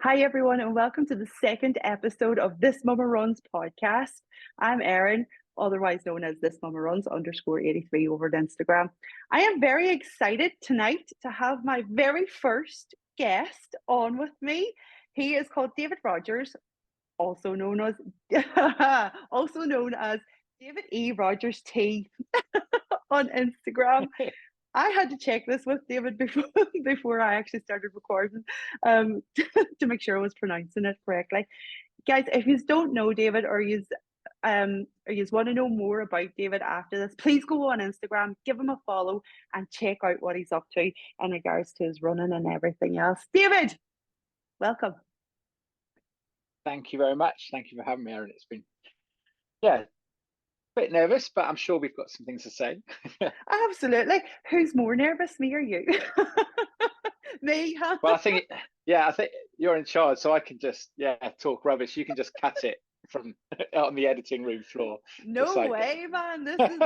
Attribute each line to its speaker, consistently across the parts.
Speaker 1: Hi, everyone, and welcome to the second episode of This Mumma Runs podcast. I'm Erin, otherwise known as This Mumma Runs _83 over on Instagram. I am very excited tonight to have my very first guest on with me. He is called David Rogers, also known as David E. Rogers T on Instagram. I had to check this with David before I actually started recording to make sure I was pronouncing it correctly. Guys, if you don't know David or you want to know more about David after this, please go on Instagram, give him a follow, and check out what he's up to in regards to his running and everything else. David, welcome.
Speaker 2: Thank you very much. Thank you for having me, Erin. It's been, a bit nervous, but I'm sure we've got some things to say.
Speaker 1: Absolutely. Who's more nervous, me or you? Me, huh?
Speaker 2: Well, I think you're in charge, so I can just talk rubbish. You can just cut it from on the editing room floor.
Speaker 1: No way, man. This is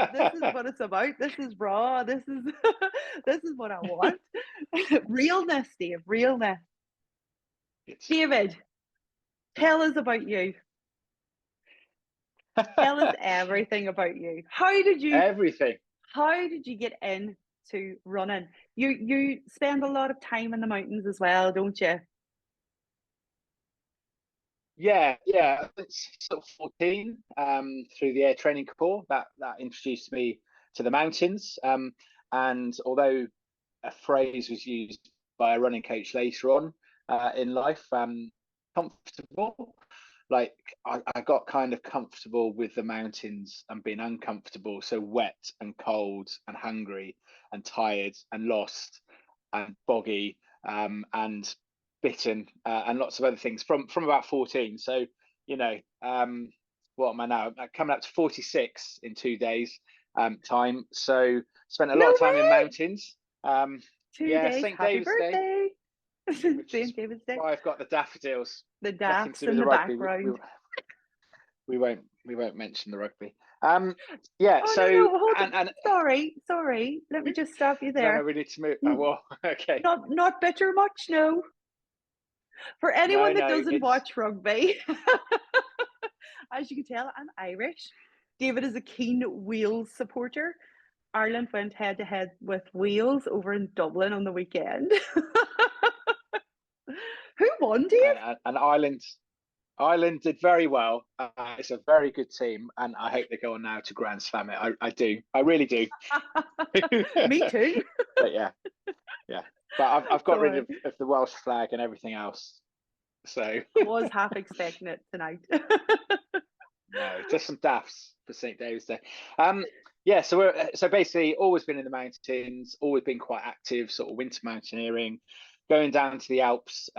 Speaker 1: what it's about. This is raw. This is this is what I want. Realness, Dave. Realness. David, tell us about you. Tell us everything about you. How did you get into running? You spend a lot of time in the mountains as well, don't you?
Speaker 2: Yeah. It's sort of 14 through the Air Training Corps that introduced me to the mountains. And although a phrase was used by a running coach later on in life, comfortable. Like I got kind of comfortable with the mountains and being uncomfortable, so wet and cold and hungry and tired and lost and boggy and bitten and lots of other things from about 14. So what am I now? I'm coming up to 46 in 2 days time. So spent a lot of time in mountains.
Speaker 1: 2 days.
Speaker 2: St.
Speaker 1: Happy
Speaker 2: David's
Speaker 1: birthday.
Speaker 2: St. David's Day. I've got the daffodils.
Speaker 1: The daffs in the background.
Speaker 2: We won't mention the rugby.
Speaker 1: No. Sorry. Let me just stop you there.
Speaker 2: No, we need to move. Oh, well, okay.
Speaker 1: Not bitter much, no. For anyone that doesn't watch rugby, as you can tell, I'm Irish. David is a keen Wales supporter. Ireland went head to head with Wales over in Dublin on the weekend. Who won, Dave?
Speaker 2: And Ireland did very well. It's a very good team, and I hope they go on now to Grand Slam it. I do. I really do.
Speaker 1: Me too.
Speaker 2: But yeah. But I've got rid of the Welsh flag and everything else. So
Speaker 1: I was half expecting it tonight.
Speaker 2: No, just some daffs for St. David's Day. So basically always been in the mountains, always been quite active, sort of winter mountaineering, going down to the Alps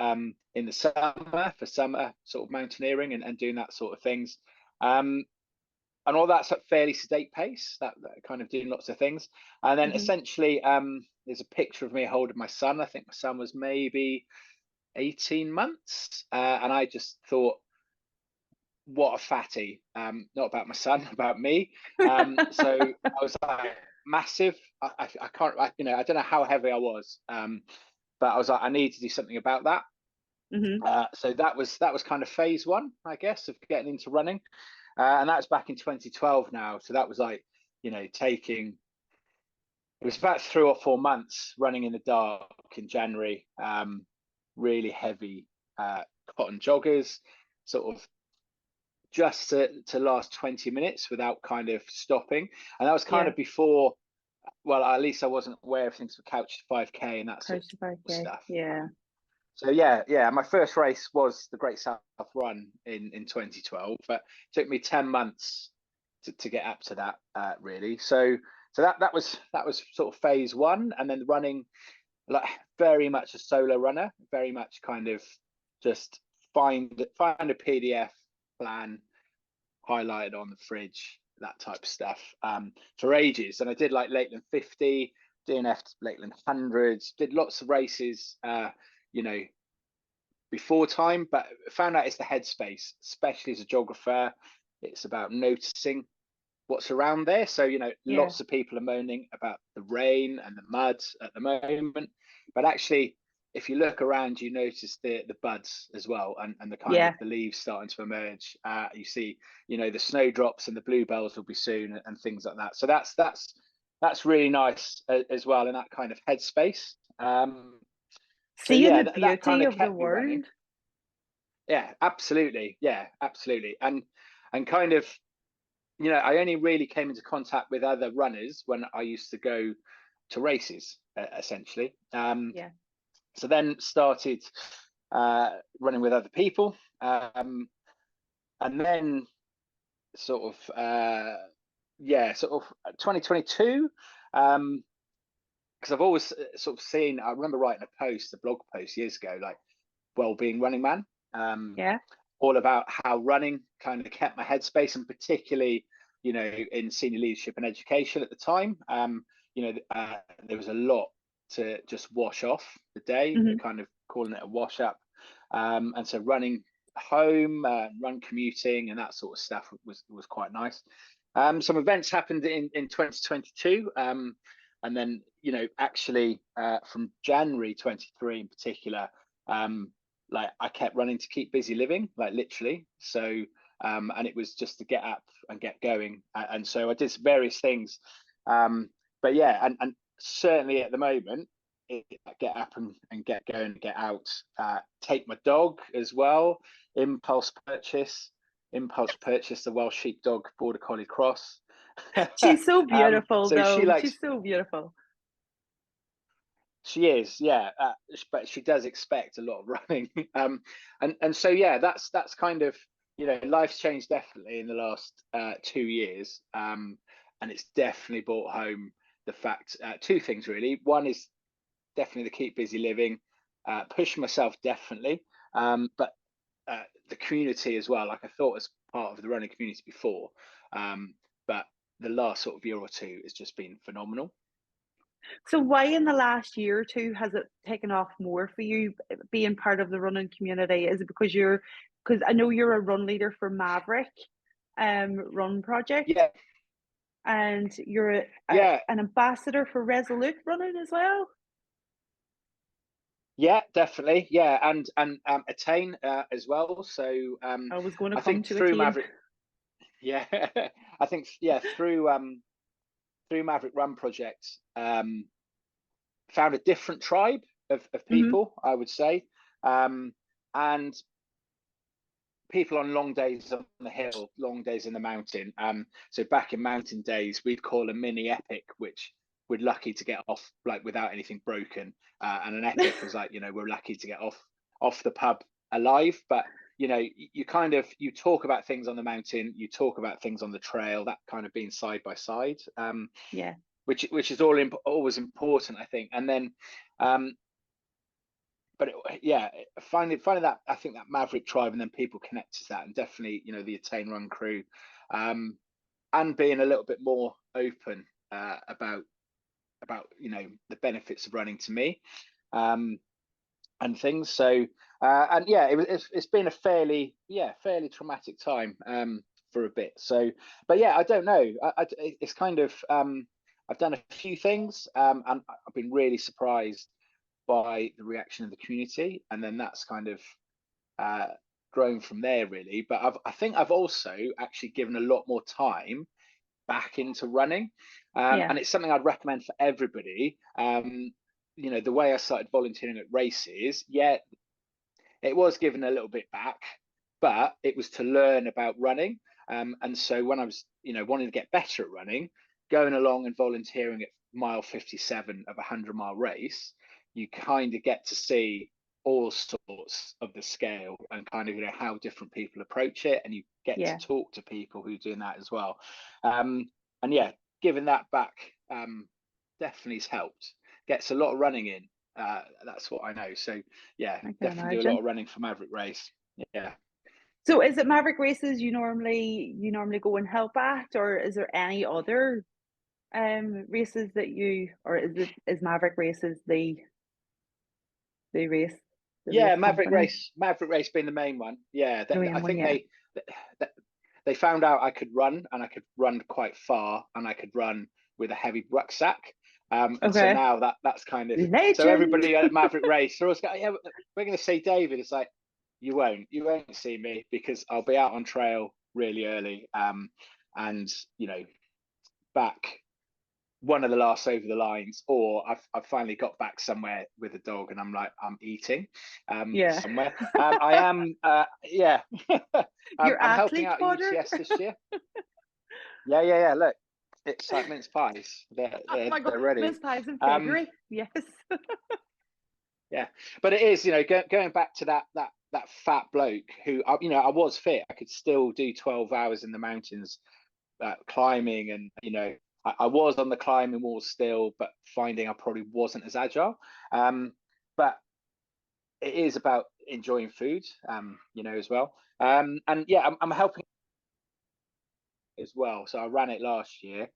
Speaker 2: in the summer for summer sort of mountaineering and doing that sort of things. And all that's at fairly sedate pace, that kind of doing lots of things. And then essentially there's a picture of me holding my son. I think my son was maybe 18 months. And I just thought, what a fatty. Not about my son, about me. So I was like, massive. I can't, I don't know how heavy I was. But I was like, I need to do something about that. So that was kind of phase one, I guess, of getting into running. And that was back in 2012 now. So that was like, it was about 3 or 4 months running in the dark in January, really heavy cotton joggers, sort of just to last 20 minutes without kind of stopping. And that was kind of before, well, at least I wasn't aware of things for Couch to 5K and that sort of stuff.
Speaker 1: Yeah.
Speaker 2: So my first race was the Great South Run in 2012, but it took me 10 months to get up to that really. So that was sort of phase one, and then running, like very much a solo runner, very much kind of just find a PDF plan, highlighted on the fridge, that type of stuff for ages. And I did like Lakeland 50, DNF Lakeland 100s, did lots of races before time, but found out it's the headspace, especially as a geographer. It's about noticing what's around there. So lots of people are moaning about the rain and the mud at the moment, but actually if you look around, you notice the buds as well, and the kind of
Speaker 1: Yeah.
Speaker 2: the leaves starting to emerge. You see, the snowdrops and the bluebells will be soon, and things like that. So that's really nice as well in that kind of headspace. So
Speaker 1: Seeing
Speaker 2: yeah,
Speaker 1: the
Speaker 2: that kind
Speaker 1: beauty
Speaker 2: of
Speaker 1: of the
Speaker 2: kept me running.
Speaker 1: world.
Speaker 2: Yeah, absolutely. Yeah, absolutely. And kind of, I only really came into contact with other runners when I used to go to races, essentially.
Speaker 1: Yeah.
Speaker 2: So then started running with other people, and then sort of sort of 2022. Because I've always sort of seen. I remember writing a blog post years ago, like well-being running man,
Speaker 1: Yeah.
Speaker 2: all about how running kind of kept my headspace, and particularly, in senior leadership and education at the time. There was a lot to just wash off the day,
Speaker 1: Hmm.
Speaker 2: kind of calling it a wash up. And so running home, run commuting, and that sort of stuff was quite nice. Some events happened in 2022. And then, actually from January 23 in particular, like I kept running to keep busy living, like literally. So, and it was just to get up and get going. And so I did various things. But yeah, and certainly at the moment, get up and get going, get out, take my dog as well, impulse purchase the Welsh Sheepdog Border Collie Cross.
Speaker 1: She's so beautiful,
Speaker 2: So she
Speaker 1: though.
Speaker 2: likes,
Speaker 1: She's so beautiful.
Speaker 2: she is, yeah, but she does expect a lot of running. And so yeah, that's kind of, life's changed definitely in the last 2 years, and it's definitely brought home the fact, two things really. One is definitely the keep busy living, push myself definitely, but the community as well. Like I thought as part of the running community before, but the last sort of year or two has just been phenomenal.
Speaker 1: So why in the last year or two has it taken off more for you being part of the running community? Is it because I know you're a run leader for Maverick Run Project,
Speaker 2: Yeah,
Speaker 1: and you're
Speaker 2: yeah,
Speaker 1: an ambassador for Resolute Running as well?
Speaker 2: yeah, definitely, yeah, and Attain as well. So
Speaker 1: I was going to
Speaker 2: I
Speaker 1: come
Speaker 2: think
Speaker 1: to
Speaker 2: through
Speaker 1: attain.
Speaker 2: Maverick, yeah, I think through Maverick Run Project, found a different tribe of
Speaker 1: Hmm.
Speaker 2: people, I would say, and people on long days on the hill, long days in the mountain. So back in mountain days, we'd call a mini epic, which we're lucky to get off like without anything broken. And an epic was like, we're lucky to get off the pub alive. But you kind of you talk about things on the mountain, you talk about things on the trail, that kind of being side by side.
Speaker 1: Yeah.
Speaker 2: Which is always important, I think. And then but yeah, finding that, I think that Maverick tribe, and then people connect to that, and definitely the Attain Run crew, and being a little bit more open about the benefits of running to me, and things. So and yeah, it's been a fairly traumatic time for a bit. So, but yeah, I don't know. It's kind of I've done a few things, and I've been really surprised by the reaction of the community, and then that's kind of uh, grown from there really. But I think I've also actually given a lot more time back into running,
Speaker 1: Yeah.
Speaker 2: and it's something I'd recommend for everybody. The way I started volunteering at races, yeah, it was given a little bit back, but it was to learn about running. And so when I was, wanting to get better at running, going along and volunteering at mile 57 of a 100-mile race, you kind of get to see all sorts of the scale, and kind of how different people approach it, and you get to
Speaker 1: Yeah.
Speaker 2: talk to people who are doing that as well. And yeah, giving that back definitely has helped. Gets a lot of running in. That's what I know. So yeah,
Speaker 1: I can
Speaker 2: definitely do a lot
Speaker 1: imagine.
Speaker 2: of running for Maverick Race. Yeah.
Speaker 1: So is it Maverick races you normally go and help at, or is there any other races that or is Maverick races the race the
Speaker 2: Yeah,
Speaker 1: race company?
Speaker 2: Maverick Race being the main one. Yeah,
Speaker 1: The
Speaker 2: I
Speaker 1: main one,
Speaker 2: think
Speaker 1: yeah.
Speaker 2: they found out I could run, and I could run quite far, and I could run with a heavy rucksack. And so
Speaker 1: Okay.
Speaker 2: now that's kind of, so
Speaker 1: Legend.
Speaker 2: everybody at Maverick Race, they're always going, yeah, we're going to see David. It's like, you won't see me because I'll be out on trail really early. And, back one of the last over the lines, or I've finally got back somewhere with a dog and I'm eating
Speaker 1: Yeah.
Speaker 2: somewhere. I am, yeah.
Speaker 1: Your
Speaker 2: I'm helping
Speaker 1: athlete
Speaker 2: out
Speaker 1: fodder.
Speaker 2: UTS this year. Yeah. Look, it's like mince pies.
Speaker 1: Oh my God,
Speaker 2: They're ready.
Speaker 1: mince pies in
Speaker 2: Um,
Speaker 1: February. Yes.
Speaker 2: yeah, but it is, going back to that fat bloke who, I was fit. I could still do 12 hours in the mountains, climbing, and I was on the climbing wall still, but finding I probably wasn't as agile. But it is about enjoying food, as well. And yeah, I'm helping as well. So I ran it last year,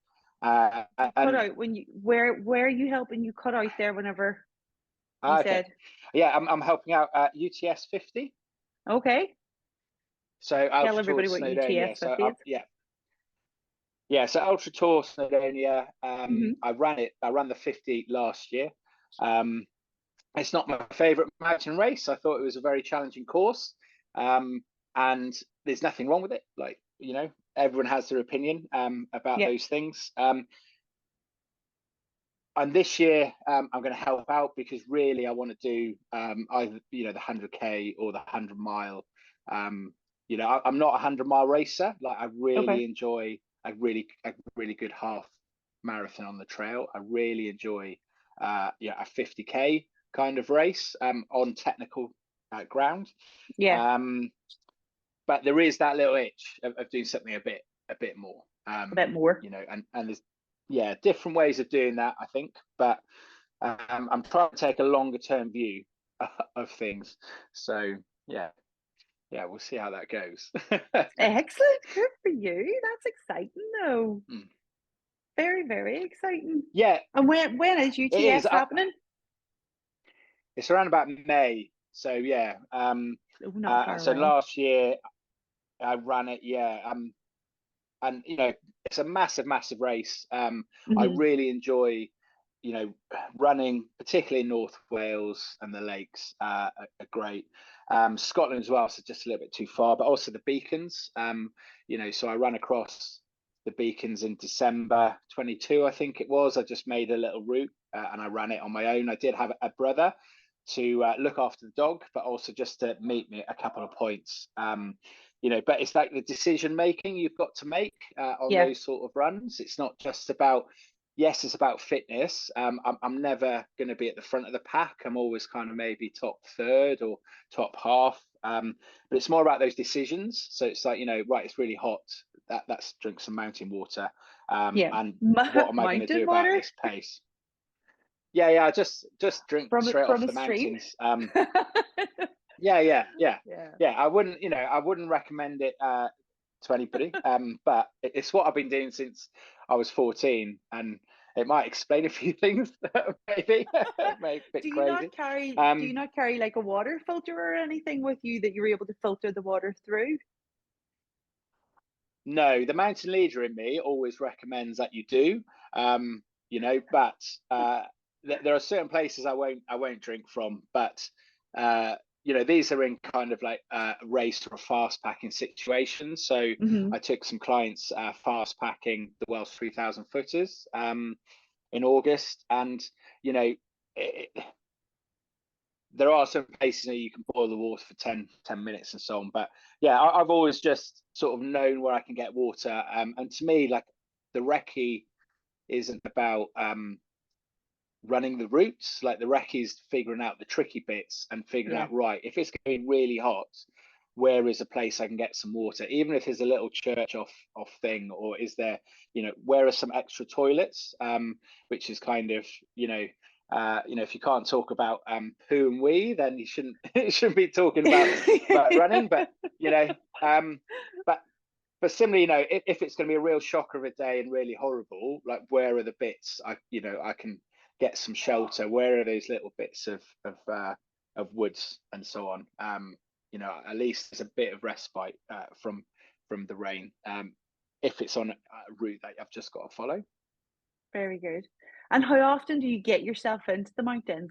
Speaker 1: You cut
Speaker 2: and
Speaker 1: out when you where are you helping? You cut out there whenever you
Speaker 2: okay,
Speaker 1: said
Speaker 2: yeah, I'm helping out at UTS 50.
Speaker 1: okay.
Speaker 2: So
Speaker 1: Tell
Speaker 2: Ultra Tour
Speaker 1: everybody what
Speaker 2: Snowdonia.
Speaker 1: UTS
Speaker 2: So
Speaker 1: 50 is.
Speaker 2: yeah. So Ultra Tour Snowdonia.
Speaker 1: Mm-hmm.
Speaker 2: I ran the 50 last year. Um, it's not my favorite mountain race. I thought it was a very challenging course, and there's nothing wrong with it. Like, everyone has their opinion about
Speaker 1: Yep.
Speaker 2: those things. And this year, I'm going to help out because really I want to do either the 100K or the 100 mile. I'm not a 100 mile racer. Like, I
Speaker 1: Okay.
Speaker 2: really enjoy a really good half marathon on the trail. I really enjoy a 50K kind of race on technical ground.
Speaker 1: Yeah.
Speaker 2: But there is that little itch of doing something a bit more.
Speaker 1: A bit more.
Speaker 2: And there's different ways of doing that, I think. But I'm trying to take a longer term view of things. So yeah, we'll see how that goes.
Speaker 1: Excellent. Good for you. That's exciting though.
Speaker 2: Mm.
Speaker 1: Very, very exciting.
Speaker 2: Yeah,
Speaker 1: And when is
Speaker 2: it is.
Speaker 1: UTS happening?
Speaker 2: It's around about May. So yeah.
Speaker 1: Oh, not far
Speaker 2: So
Speaker 1: away.
Speaker 2: last year I ran it. Yeah. And it's a massive race. I
Speaker 1: Mm-hmm.
Speaker 2: really enjoy running, particularly in North Wales, and the lakes are great. Scotland as well, so just a little bit too far, but also the beacons. So I ran across the beacons in December 22, I think it was. I just made a little route and I ran it on my own. I did have a brother to look after the dog, but also just to meet me at a couple of points. But it's like the decision making you've got to make on
Speaker 1: Yeah.
Speaker 2: those sort of runs. It's not just about, yes, it's about fitness. I'm never going to be at the front of the pack. I'm always kind of maybe top third or top half. But it's more about those decisions. So it's like, right, it's really hot. Let's drink some mountain water.
Speaker 1: Yeah.
Speaker 2: And what am I going to do
Speaker 1: Mountain
Speaker 2: about
Speaker 1: water
Speaker 2: this pace? Yeah. Just drink straight
Speaker 1: from
Speaker 2: off
Speaker 1: a
Speaker 2: the
Speaker 1: stream.
Speaker 2: mountains. Yeah.
Speaker 1: Yeah.
Speaker 2: I wouldn't recommend it to anybody. But it's what I've been doing since I was 14, and it might explain a few things maybe. Maybe a bit crazy.
Speaker 1: Do you not carry like a water filter or anything with you that you're able to filter the water through?
Speaker 2: No, the mountain leader in me always recommends that you do. But there are certain places I won't drink from. But these are in kind of like a race or a fast packing situation. So
Speaker 1: Mm-hmm.
Speaker 2: I took some clients fast packing the Welsh 3000 footers in August, and it, there are some places you can boil the water for 10 minutes and so on. But yeah, I've always just sort of known where I can get water. And to me, like, the recce isn't about running the routes. Like, the recce is figuring out the tricky bits and figuring
Speaker 1: Yeah.
Speaker 2: out, right, if it's going really hot, where is a place I can get some water, even if there's a little church off thing, or is there, where are some extra toilets, which is kind of, if you can't talk about poo and wee, then you shouldn't you shouldn't be talking about running. But um, but similarly, if it's going to be a real shocker of a day and really horrible, like, where are the bits I can get some shelter? Where are those little bits of woods and so on? At least there's a bit of respite from the rain, if it's on a route that I've just got to follow.
Speaker 1: Very good. And how often do you get yourself into the mountains?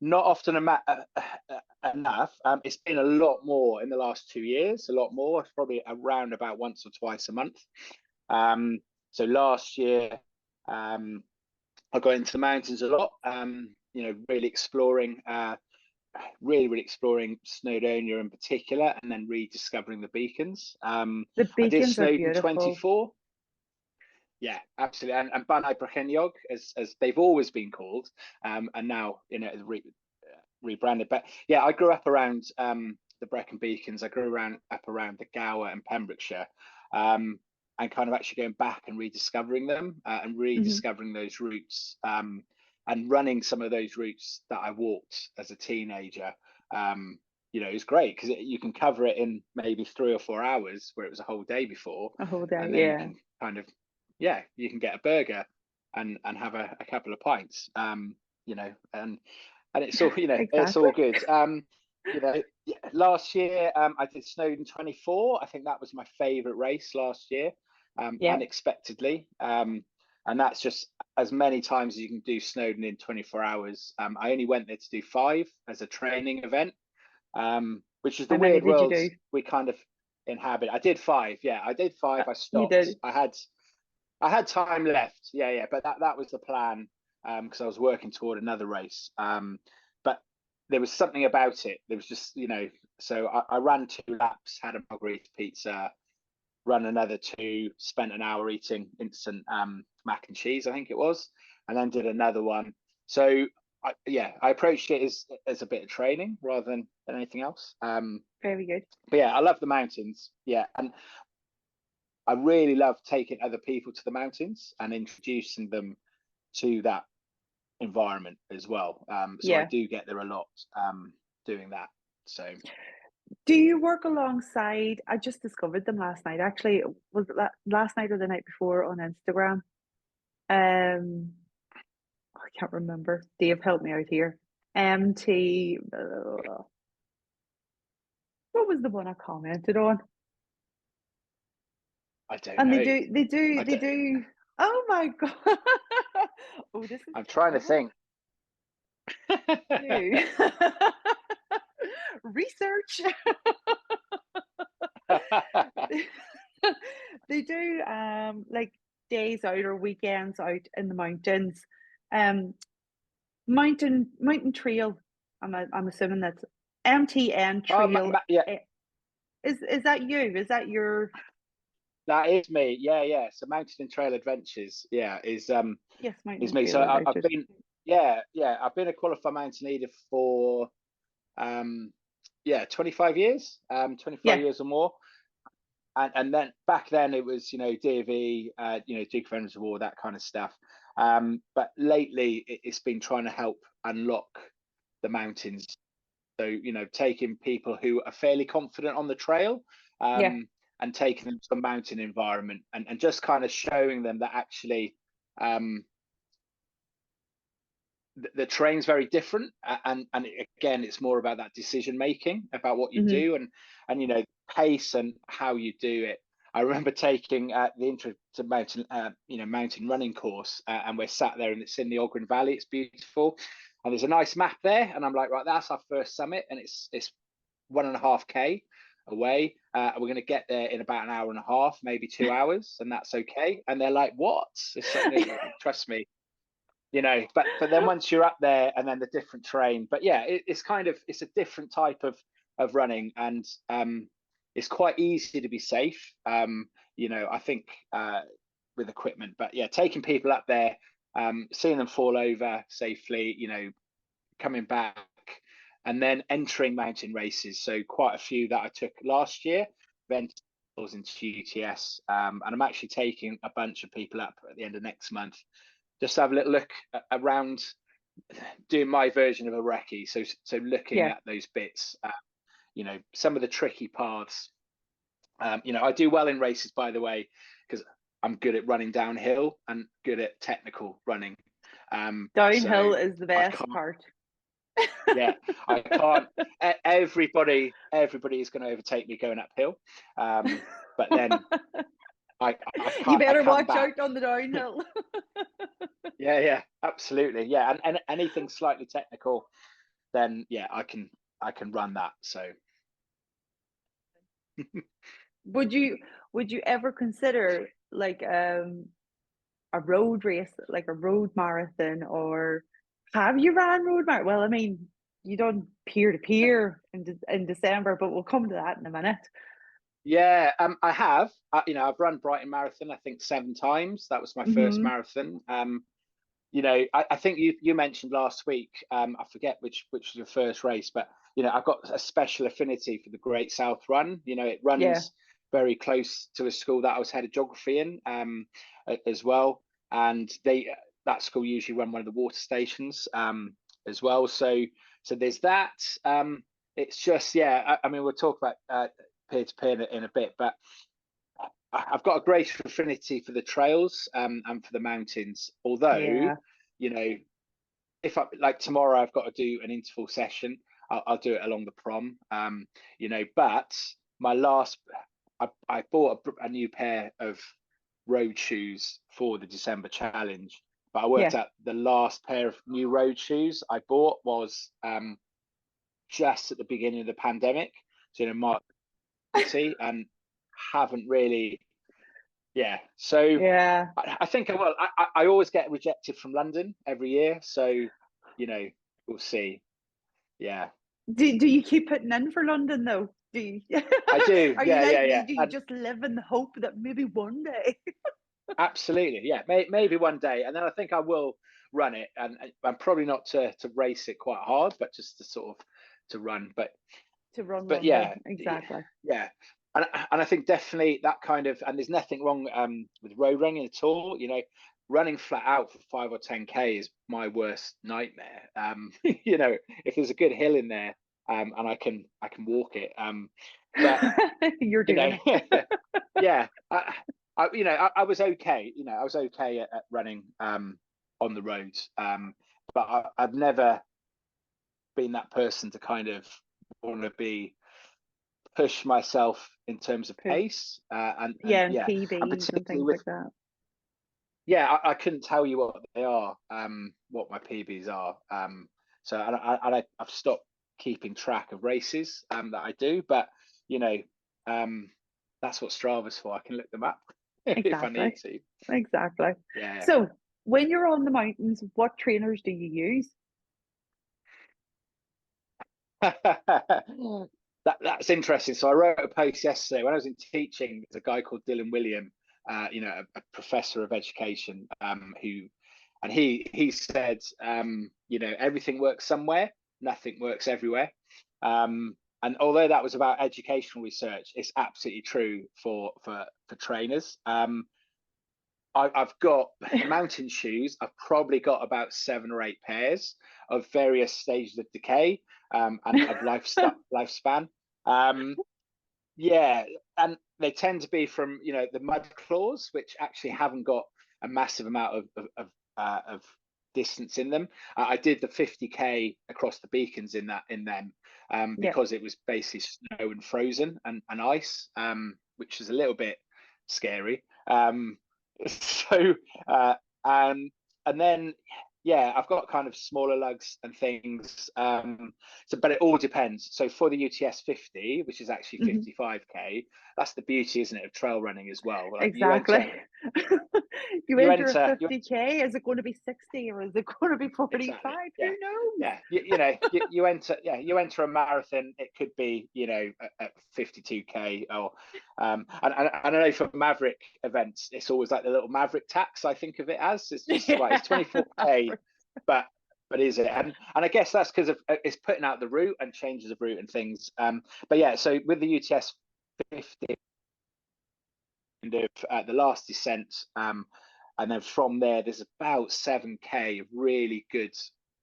Speaker 2: Not often enough. It's been a lot more in the last 2 years, a lot more. It's probably around about once or twice a month. Um, so last year, I got into the mountains a lot, really exploring, really exploring Snowdonia in particular, and then rediscovering the beacons.
Speaker 1: The
Speaker 2: I did
Speaker 1: beacons are
Speaker 2: Snowdon
Speaker 1: beautiful.
Speaker 2: 24. Yeah, absolutely. And Banai Brycheiniog, as they've always been called, and now, rebranded. But yeah, I grew up around the Brecon Beacons. I grew up around the Gower and Pembrokeshire, and kind of actually going back and rediscovering them, and
Speaker 1: Hmm.
Speaker 2: rediscovering those routes, and running some of those routes that I walked as a teenager. It's great because you can cover it in maybe 3 or 4 hours, where it was a whole day before,
Speaker 1: A whole day,
Speaker 2: and then you
Speaker 1: yeah.
Speaker 2: can kind of, yeah, you can get a burger and have a couple of pints, and it's all, it's all
Speaker 1: Exactly.
Speaker 2: good. Last year, I did Snowdon 24. I think that was my favorite race last year,
Speaker 1: Yeah.
Speaker 2: unexpectedly. And that's just as many times as you can do Snowdon in 24 hours. I only went there to do 5 as a training event, which is the
Speaker 1: How many
Speaker 2: weird
Speaker 1: did you
Speaker 2: world
Speaker 1: do?
Speaker 2: we kind of inhabit. I did 5. Yeah, I did 5. I
Speaker 1: You
Speaker 2: stopped.
Speaker 1: did.
Speaker 2: I had time left. Yeah, but that was the plan, because I was working toward another race. But there was something about it. There was just, so I ran 2 laps, had a margarita pizza, run another 2, spent an hour eating instant mac and cheese, I think it was, and then did another one. So I approached it as a bit of training rather than anything else.
Speaker 1: Very good.
Speaker 2: But yeah, I love the mountains. Yeah, and I really love taking other people to the mountains and introducing them to that environment as well. So I
Speaker 1: Yeah.
Speaker 2: do get there a lot, doing that. So
Speaker 1: Do you work alongside? I just discovered them last night. Actually, was it last night or the night before on Instagram? Um, I can't remember. Dave, help me out here. MT. What was the one I commented on?
Speaker 2: I don't
Speaker 1: And they
Speaker 2: know.
Speaker 1: do, they do,
Speaker 2: I
Speaker 1: they
Speaker 2: don't,
Speaker 1: do. Oh my God. Oh, this is
Speaker 2: I'm trying to
Speaker 1: terrible.
Speaker 2: think.
Speaker 1: Do research. They do like days out or weekends out in the mountains. Um mountain trail. I'm assuming that's MTN
Speaker 2: Oh,
Speaker 1: trail.
Speaker 2: yeah,
Speaker 1: eh, is that you? Is that your?
Speaker 2: that is me. Yeah. So Mountain and Trail Adventures, yeah,
Speaker 1: Yes,
Speaker 2: is
Speaker 1: mountain
Speaker 2: me. So
Speaker 1: trail
Speaker 2: I've
Speaker 1: adventures.
Speaker 2: been, yeah, I've been a qualified mountain leader for, um, 25 years, 25
Speaker 1: Yeah,
Speaker 2: years or more. And then back then it was, DV, Duke of Veterans of War, that kind of stuff. But lately it's been trying to help unlock the mountains. So, taking people who are fairly confident on the trail,
Speaker 1: yeah.
Speaker 2: and taking them to a mountain environment, and just kind of showing them that actually, um, the terrain's very different, and again, it's more about that decision making about what you
Speaker 1: Hmm.
Speaker 2: do, and pace and how you do it. I remember taking the intro to mountain running course, and we're sat there and it's in the Ogren Valley. It's beautiful, and there's a nice map there, and I'm like, right, that's our first summit, and it's 1.5K away. We're going to get there in about an hour and a half, maybe 2 hours, and that's okay. And they're like, what? It's like, no, trust me, but then once you're up there, and then the different terrain. But yeah, it's a different type of running, and it's quite easy to be safe, I think, with equipment. But yeah, taking people up there, seeing them fall over safely, coming back, and then entering mountain races. So quite a few that I took last year, then was into UTS, and I'm actually taking a bunch of people up at the end of next month, just to have a little look around, doing my version of a recce. So looking
Speaker 1: Yeah.
Speaker 2: at those bits, some of the tricky paths. I do well in races, by the way, because I'm good at running downhill and good at technical running. So
Speaker 1: Downhill is the
Speaker 2: I
Speaker 1: best
Speaker 2: can't.
Speaker 1: part.
Speaker 2: Yeah, I can't. Everybody is going to overtake me going uphill. But then
Speaker 1: You
Speaker 2: I
Speaker 1: better
Speaker 2: come
Speaker 1: watch
Speaker 2: back.
Speaker 1: out on the downhill.
Speaker 2: Yeah, absolutely. Yeah, and anything slightly technical, then yeah, I can run that. So
Speaker 1: Would you ever consider like a road race, like a road marathon, or have you ran road marathon? Well, I mean, you done peer to peer in December, but we'll come to that in a minute.
Speaker 2: yeah, I have. I've run Brighton Marathon, I think 7 times. That was my first
Speaker 1: Hmm.
Speaker 2: marathon. I think you mentioned last week. I forget which was your first race, but I've got a special affinity for the Great South Run. It
Speaker 1: Yeah,
Speaker 2: runs very close to a school that I was head of geography in, as well, and that school usually run one of the water stations, as well. So there's that. It's just, yeah. I mean, we'll talk about peer to peer in a bit, but I've got a great affinity for the trails, and for the mountains. Although,
Speaker 1: yeah,
Speaker 2: you know, if I like tomorrow, I've got to do an interval session. I'll do it along the prom. But my last, I bought a new pair of road shoes for the December challenge. But I worked
Speaker 1: yeah.
Speaker 2: out the last pair of new road shoes I bought was just at the beginning of the pandemic. So March, and haven't really. Yeah. So
Speaker 1: Yeah.
Speaker 2: I think I will. I always get rejected from London every year. So, we'll see. Yeah,
Speaker 1: Do you keep putting in for London though? Do you?
Speaker 2: I do.
Speaker 1: Are you
Speaker 2: Yeah, yeah,
Speaker 1: like me?
Speaker 2: yeah.
Speaker 1: Do you
Speaker 2: And
Speaker 1: just live in the hope that maybe one day
Speaker 2: absolutely. Yeah. Maybe one day. And then I think I will run it. And probably not to race it quite hard, but just to sort of to run.
Speaker 1: to run
Speaker 2: But
Speaker 1: London?
Speaker 2: yeah,
Speaker 1: Exactly.
Speaker 2: yeah. And I think definitely that kind of, and there's nothing wrong with road running at all. Running flat out for 5 or 10K is my worst nightmare. If there's a good hill in there, and I can walk it. But
Speaker 1: You're
Speaker 2: you
Speaker 1: doing
Speaker 2: know,
Speaker 1: it.
Speaker 2: yeah, I was okay. I was okay at running on the roads. But I've never been that person to kind of want to be push myself in terms of
Speaker 1: Push.
Speaker 2: pace, and
Speaker 1: Yeah, and
Speaker 2: yeah, and
Speaker 1: PBs and
Speaker 2: particularly
Speaker 1: things
Speaker 2: with,
Speaker 1: like that.
Speaker 2: yeah, I couldn't tell you what they are, what my PBs are. So I've stopped keeping track of races that I do, but you know um that's what Strava's for. I can look them up if I need
Speaker 1: Exactly.
Speaker 2: to.
Speaker 1: Exactly.
Speaker 2: Yeah.
Speaker 1: So when you're on the mountains, what trainers do you use?
Speaker 2: That's interesting. So I wrote a post yesterday when I was in teaching. There's a guy called Dylan William, a professor of education, and he said, everything works somewhere, nothing works everywhere. And although that was about educational research, it's absolutely true for trainers. I've got mountain shoes. I've probably got about 7 or 8 pairs of various stages of decay, and of lifespan. Um, yeah, and they tend to be from the mud claws, which actually haven't got a massive amount of distance in them. I did the 50K across the beacons in them,
Speaker 1: Yeah.
Speaker 2: because it was basically snow and frozen and ice, which is a little bit scary. So uh, um, and then yeah, I've got kind of smaller lugs and things. But it all depends. So for the UTS 50, which is actually
Speaker 1: Mhm.
Speaker 2: 55K, that's the beauty, isn't it, of trail running as well. Like
Speaker 1: Exactly. You
Speaker 2: you
Speaker 1: enter a
Speaker 2: enter, you
Speaker 1: 50K, is it going to be 60 or is it going to be
Speaker 2: exactly,
Speaker 1: 45? Who
Speaker 2: yeah,
Speaker 1: knows?
Speaker 2: yeah. You enter a marathon. It could be at 52K, or and I know for Maverick events, it's always like the little Maverick tax. I think of it as it's just right. It's
Speaker 1: Yeah.
Speaker 2: 24K, but is it? And I guess that's because of it's putting out the route and changes of route and things. But yeah, so with the UTS 50, the last descent, and then from there's about 7K of really good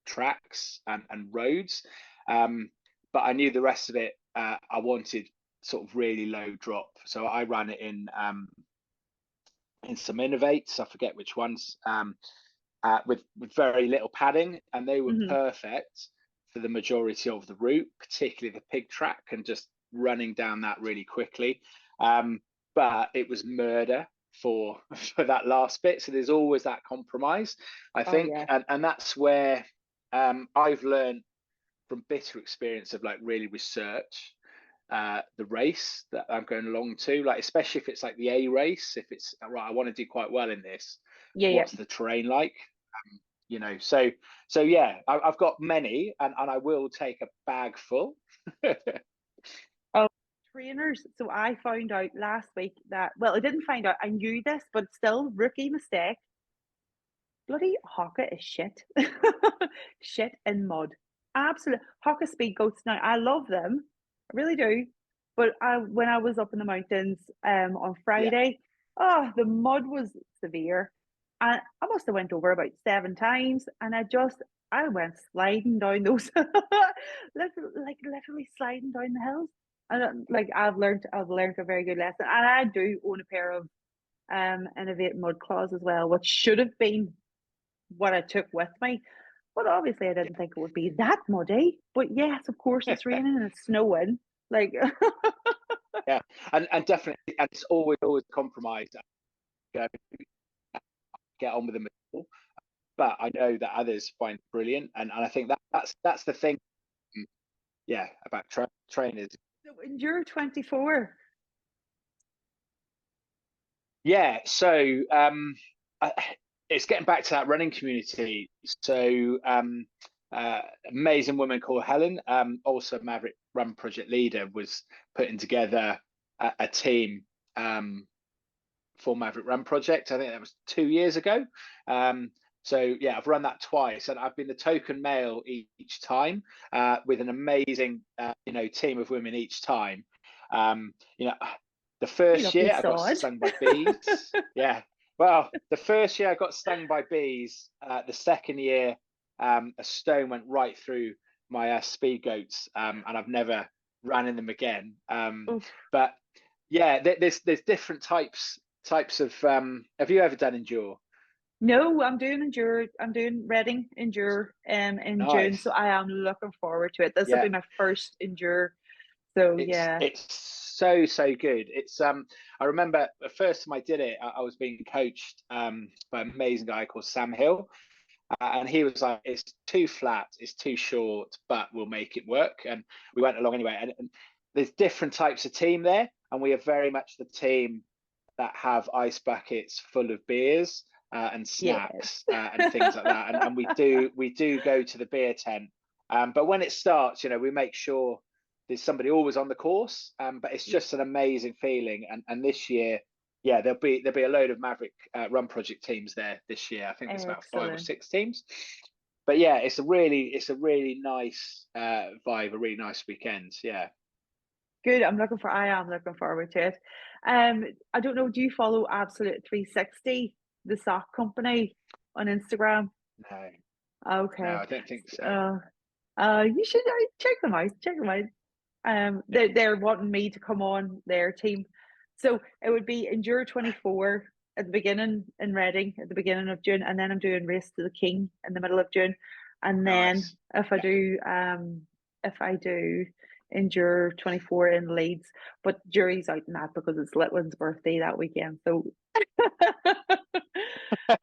Speaker 2: tracks and roads. But I knew the rest of it, I wanted sort of really low drop, so I ran it in some innovates. I forget which ones, with very little padding, and they were
Speaker 1: Hmm.
Speaker 2: perfect for the majority of the route, particularly the pig track, and just running down that really quickly. But it was murder for for that last bit. So there's always that compromise, I
Speaker 1: Oh
Speaker 2: think,
Speaker 1: yeah.
Speaker 2: and that's where I've learned from bitter experience of like really research the race that I'm going along to, like especially if it's like the A race, if it's right, I want to do quite well in this.
Speaker 1: Yeah, yeah.
Speaker 2: What's the terrain like? You know, so yeah, I've got many, and I will take a bag full.
Speaker 1: Oh, trainers. So I found out last week that, well, I didn't find out, I knew this, but still, rookie mistake. Bloody Hoka is shit. Shit in mud. Absolute Hoka speed goats. Now I love them, I really do. But when I was up in the mountains on
Speaker 2: Yeah.
Speaker 1: Friday, oh, the mud was severe. And I must have went over about 7 times, and I went sliding down those, literally sliding down the hills. And like I've learned a very good lesson. And I do own a pair of Innovate mud claws as well, which should have been what I took with me. But obviously, I didn't think it would be that muddy. But yes, of course, it's raining and it's snowing. Like,
Speaker 2: Yeah, and definitely, and it's always compromise. Get on with them, but I know that others find it brilliant, and I think that's the thing. Yeah, about trainers.
Speaker 1: so Endure 24.
Speaker 2: Yeah, so I, it's getting back to that running community. So amazing woman called Helen, also Maverick Run project leader, was putting together a team for Maverick Run project. I think that was 2 years ago. So yeah, I've run that twice, and I've been the token male each time, with an amazing team of women each time. You know, the
Speaker 1: You
Speaker 2: first
Speaker 1: lucky
Speaker 2: year I got
Speaker 1: sod.
Speaker 2: stung by bees. Yeah. Well, the first year I got stung by bees. The second year, a stone went right through my speed goats, and I've never ran in them again.
Speaker 1: Oof.
Speaker 2: But yeah, there's different types of. Have you ever done endure?
Speaker 1: No, I'm doing Endure. I'm doing Reading Endure in June. So
Speaker 2: Nice.
Speaker 1: I am looking forward to it. This will
Speaker 2: Yeah,
Speaker 1: be my first Endure. So yeah.
Speaker 2: it's so good. It's I remember the first time I did it, I was being coached by an amazing guy called Sam Hill, and he was like, "It's too flat, it's too short, but we'll make it work." And we went along anyway. And there's different types of team there, and we are very much the team that have ice buckets full of beers and
Speaker 1: Yes.
Speaker 2: snacks and things like that. And we do go to the beer tent. But when it starts, we make sure there's somebody always on the course. But it's just an amazing feeling. And this year, yeah, there'll be a load of Maverick Run Project teams there this year. I think there's about 5 or 6
Speaker 1: Excellent.
Speaker 2: teams. But yeah, it's a really nice vibe, a really nice weekend. Yeah.
Speaker 1: Good. I am looking forward to it. I don't know, do you follow Absolute 360, the sock company on Instagram?
Speaker 2: No, no,
Speaker 1: Okay.
Speaker 2: I don't think so.
Speaker 1: Uh, you should check them out. Check them out.
Speaker 2: Yeah.
Speaker 1: They're wanting me to come on their team. So it would be Endure 24 at the beginning in Reading at the beginning of June, and then I'm doing Race to the King in the middle of June. And then
Speaker 2: Nice.
Speaker 1: if I do Endure 24 in Leeds, but jury's out in that because it's Litwin's birthday that weekend. So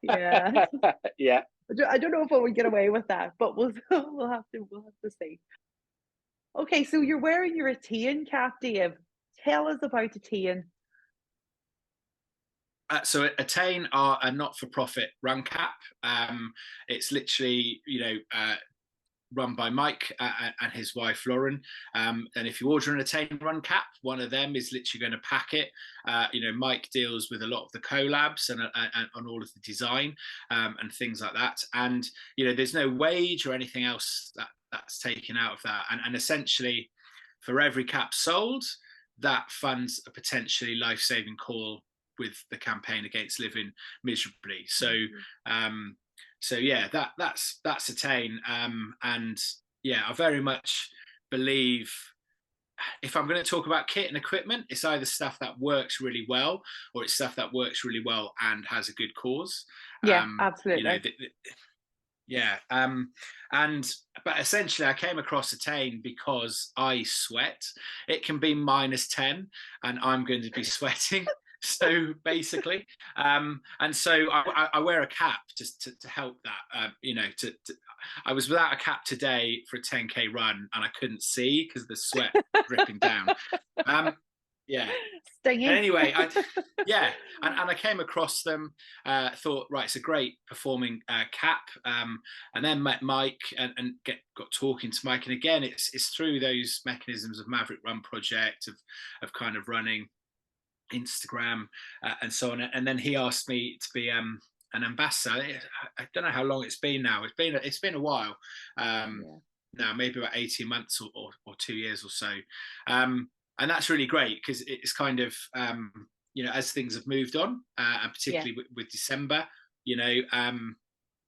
Speaker 1: yeah.
Speaker 2: Yeah.
Speaker 1: I don't know if I would get away with that, but we'll have to see. Okay, so you're wearing your Attain cap, Dave. Tell us about Attain.
Speaker 3: So Attain are a not-for-profit run cap. It's literally, run by Mike and his wife Lauren. And if you order an Attain run cap, one of them is literally going to pack it. Mike deals with a lot of the collabs and on all of the design and things like that. And there's no wage or anything else that's taken out of that. And essentially, for every cap sold, that funds a potentially life-saving call with the campaign against living miserably. So yeah, that's Attain. And yeah, I very much believe if I'm going to talk about kit and equipment, it's either stuff that works really well or it's stuff that works really well and has a good cause.
Speaker 1: Yeah,
Speaker 3: You know,
Speaker 1: absolutely.
Speaker 3: yeah. But essentially I came across Attain because I sweat. It can be -10 and I'm going to be sweating So basically, and so I wear a cap just to help that. I was without a cap today for a 10K run, and I couldn't see because the sweat dripping down. Yeah.
Speaker 1: Stingy.
Speaker 3: Anyway, and I came across them. Thought, right, it's a great performing cap, and then met Mike and got talking to Mike. And again, it's through those mechanisms of Maverick Run Project of kind of running Instagram and so on. And then he asked me to be an ambassador. I don't know how long it's been now. It's been a while. Now maybe about 18 months or 2 years or so. And that's really great because it's kind of as things have moved on, and particularly with December,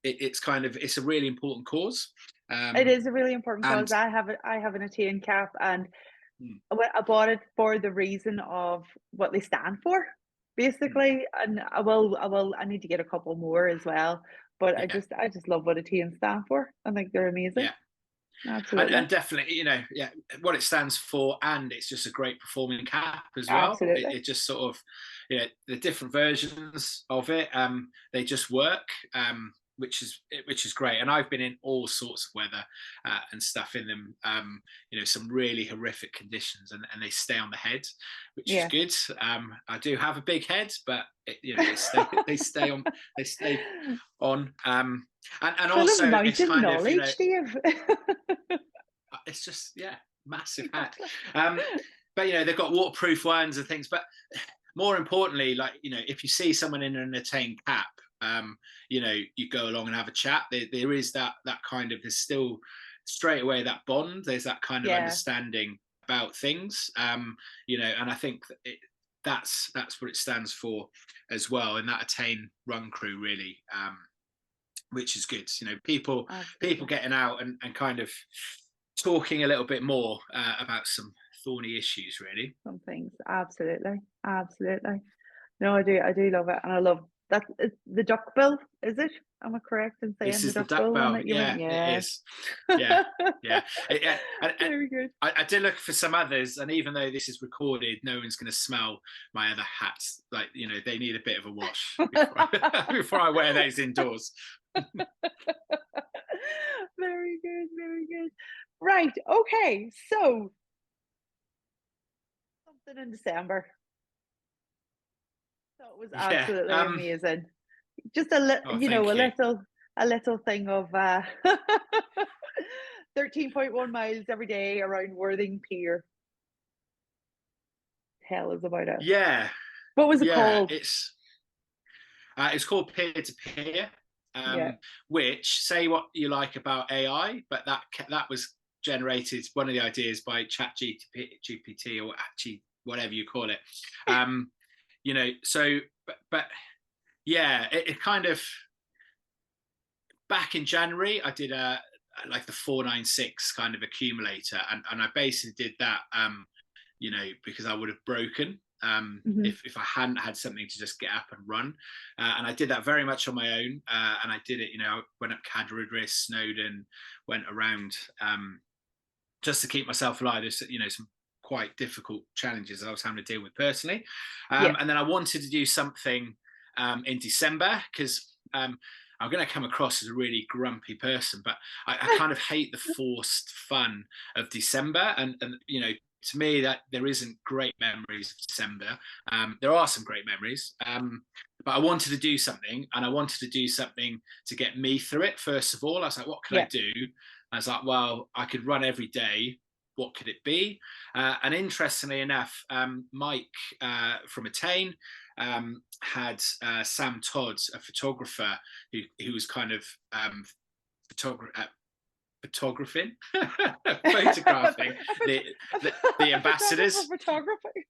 Speaker 3: it's a really important cause.
Speaker 1: It is a really important cause. I have an Attain cap, and I bought it for the reason of what they stand for, basically. And I need to get a couple more as well. But I just love what Attain stand for. I think they're amazing.
Speaker 3: Yeah.
Speaker 1: Absolutely.
Speaker 3: And definitely, what it stands for, and it's just a great performing cap as well.
Speaker 1: Absolutely.
Speaker 3: It just sort of, the different versions of it, they just work, which is great. And I've been in all sorts of weather and stuff in them, some really horrific conditions, and they stay on the head, which is good. I do have a big head, but they stay on. And also it's kind
Speaker 1: knowledge,
Speaker 3: of,
Speaker 1: Dave.
Speaker 3: it's just massive hat. But they've got waterproof ones and things. But more importantly, like if you see someone in an Attain cap, you go along and have a chat. There is that kind of, there's still straight away that bond. There's that kind of understanding about things. And I think that's what it stands for as well. And that Attain run crew really. Which is good, people getting out and kind of talking a little bit more about some thorny issues, really.
Speaker 1: Some things, absolutely. No, I do love it, and I love that. It's the duckbill, is it? Am I correct in saying
Speaker 3: this is
Speaker 1: the
Speaker 3: duckbill?
Speaker 1: Yeah,
Speaker 3: it is. Yeah.
Speaker 1: Very good.
Speaker 3: I did look for some others, and even though this is recorded, no one's going to smell my other hats. Like they need a bit of a wash before I wear those indoors.
Speaker 1: Very good. Right, okay, so something in December. So it was absolutely amazing. Just a little thing of 13.1 miles every day around Worthing Pier. Hell is about it.
Speaker 3: Yeah.
Speaker 1: What was it called?
Speaker 3: It's called Peer to Peer. Which, say what you like about AI, but that was generated, one of the ideas, by ChatGPT or actually whatever you call it. It kind of, back in January I did the 496 kind of accumulator, and I basically did that because I would have broken if I hadn't had something to just get up and run. And I did that very much on my own. And I did it, went up Cadwaladris, Snowdon, went around just to keep myself alive. There's, some quite difficult challenges I was having to deal with personally. And then I wanted to do something in December, because I'm going to come across as a really grumpy person, but I kind of hate the forced fun of December. And to me, that there isn't great memories of December. There are some great memories, but I wanted to do something, and I wanted to do something to get me through it. First of all, I was like, what can I do? I was like, well, I could run every day. What could it be? And interestingly enough, Mike from Attain had Sam Todd, a photographer, who was kind of photographing the ambassadors.
Speaker 1: Photography.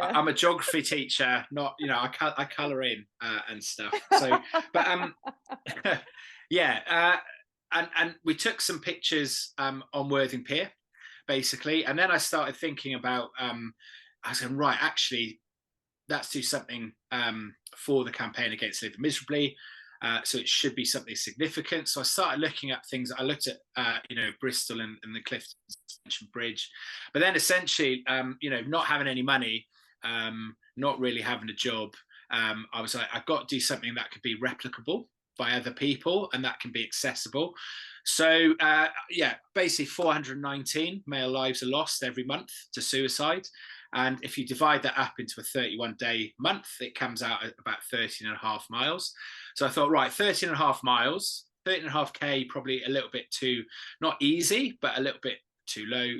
Speaker 3: I'm a geography teacher, not I colour in and stuff. So, but and we took some pictures on Worthing Pier, basically, and then I started thinking about. I was going, right, actually, let's do something for the campaign against living miserably. So it should be something significant. So I started looking at things. I looked at, Bristol and the Clifton Bridge, but then essentially, not having any money, not really having a job, I was like, I've got to do something that could be replicable by other people and that can be accessible. So basically 419 male lives are lost every month to suicide. And if you divide that up into a 31-day month, it comes out at about 13.5 miles. So I thought, right, 13.5 miles, 13.5K, probably a little bit too, not easy, but a little bit too low.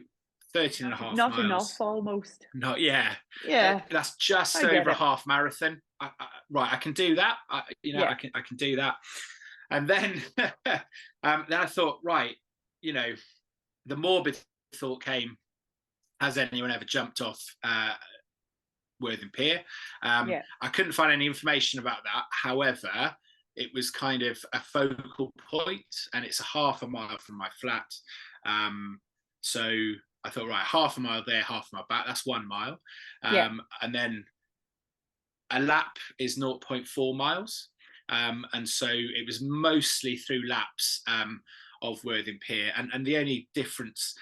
Speaker 3: 13.5
Speaker 1: not
Speaker 3: miles.
Speaker 1: enough, almost.
Speaker 3: Not, yeah.
Speaker 1: Yeah.
Speaker 3: That's just
Speaker 1: I get
Speaker 3: over a
Speaker 1: it.
Speaker 3: half marathon. Right, I can do that. I can do that. And then, then I thought, right, the morbid thought came: has anyone ever jumped off Worthing Pier? I couldn't find any information about that. However, it was kind of a focal point, and it's a half a mile from my flat. So I thought, right, half a mile there, half a mile back. That's 1 mile. And then a lap is 0.4 miles. And so it was mostly through laps of Worthing Pier. And the only difference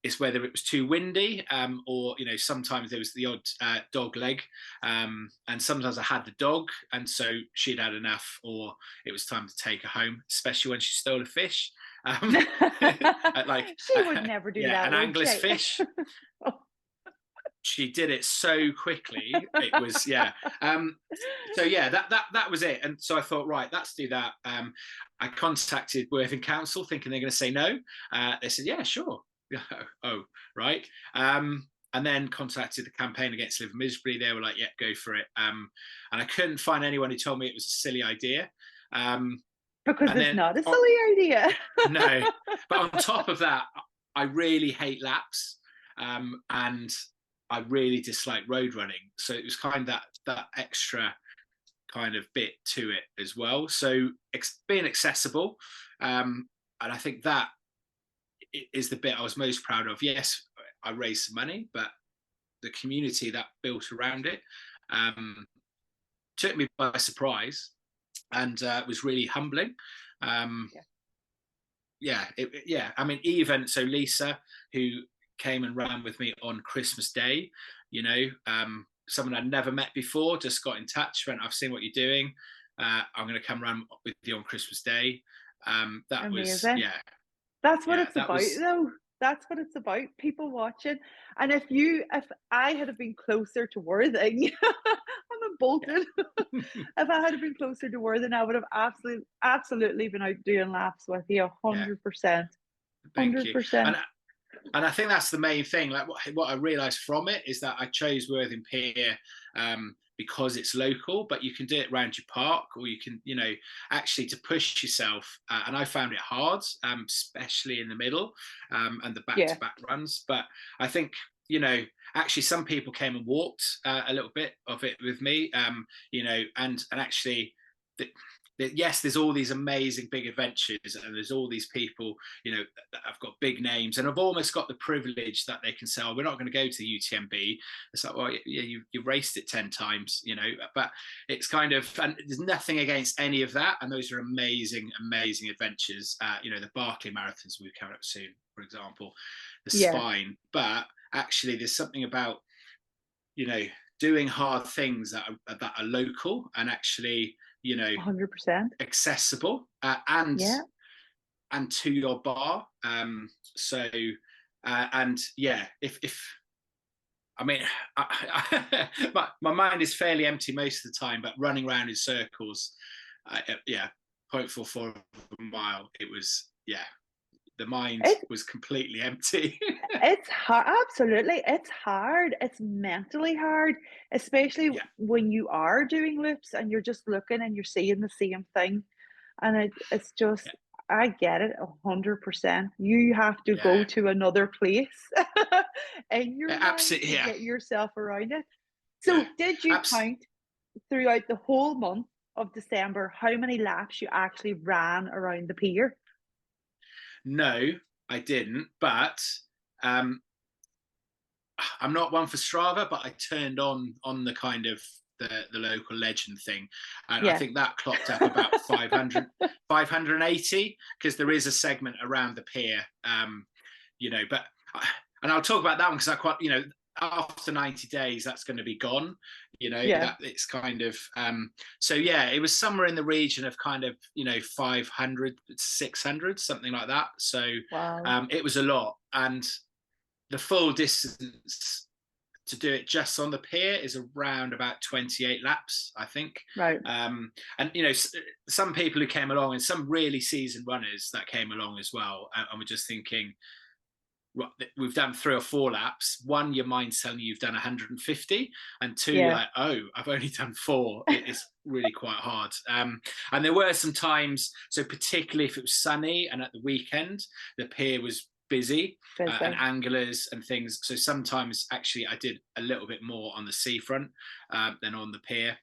Speaker 3: is whether it was too windy or, sometimes there was the odd dog leg. And sometimes I had the dog, and so she'd had enough, or it was time to take her home, especially when she stole a fish.
Speaker 1: She would never do that.
Speaker 3: An angler's fish. She did it so quickly. It was so that was it. And so I thought, right, let's do that. I contacted Worthing Council thinking they're going to say no. They said, yeah, sure. Oh, right. And then contacted the Campaign Against Living Miserably. They were like, yeah, go for it. And I couldn't find anyone who told me it was a silly idea.
Speaker 1: Because it's not a silly idea.
Speaker 3: No. But on top of that, I really hate laps. And I really dislike road running. So it was kind of that extra kind of bit to it as well. So being accessible. And I think that is the bit I was most proud of. Yes, I raised some money, but the community that built around it took me by surprise, and was really humbling. I mean, even so, Lisa, who came and ran with me on Christmas Day, someone I'd never met before, just got in touch, went, I've seen what you're doing. I'm going to come run with you on Christmas Day. That
Speaker 1: Amazing.
Speaker 3: was,
Speaker 1: That's what it's about, though. That's what it's about, people watching. And if I had been closer to Worthing, I'm in Bolton. If I had been closer to Worthing, I would have absolutely been out doing laps with you, 100%. 100%.
Speaker 3: And I think that's the main thing. Like what I realised from it is that I chose Worthing Pier because it's local, but you can do it around your park, or you can, actually to push yourself. And I found it hard, especially in the middle and the back-to-back runs. But I think, actually some people came and walked a little bit of it with me, and actually yes, there's all these amazing big adventures, and there's all these people, that have got big names, and I've almost got the privilege that they can say, oh, we're not going to go to the UTMB. It's like, well, yeah, you've raced it 10 times, but it's kind of, and there's nothing against any of that. And those are amazing adventures. The Barclay Marathons will be coming up soon, for example, the Spine. But actually there's something about, doing hard things that are local and actually,
Speaker 1: 100%
Speaker 3: accessible and to your bar. If I mean, my mind is fairly empty most of the time, but running around in circles, 0.44 a mile, it was, the mind was completely empty.
Speaker 1: It's hard. Absolutely. It's hard. It's mentally hard, especially when you are doing loops and you're just looking and you're seeing the same thing. And it's just, I get it 100%. You have to go to another place in your mind to get yourself around it. So did you count throughout the whole month of December how many laps you actually ran around the pier?
Speaker 3: No, I didn't, but I'm not one for Strava, but I turned on the kind of the local legend thing, and I think that clocked up about 580, because there is a segment around the pier, but and I'll talk about that one because I quite, after 90 days, that's going to be gone.
Speaker 1: Yeah.
Speaker 3: That it's kind of so yeah, it was somewhere in the region of kind of 500, 600, something like that. So
Speaker 1: Wow.
Speaker 3: it was a lot, and the full distance to do it just on the pier is around about 28 laps, I think.
Speaker 1: Right.
Speaker 3: And some people who came along, and some really seasoned runners that came along as well, and we're just thinking, we've done 3 or 4 laps. One, your mind's telling you you've done 150, and 2, you're like, oh, I've only done 4. It's really quite hard. And there were some times, so particularly if it was sunny and at the weekend, the pier was busy. And anglers and things. So sometimes actually I did a little bit more on the seafront than on the pier,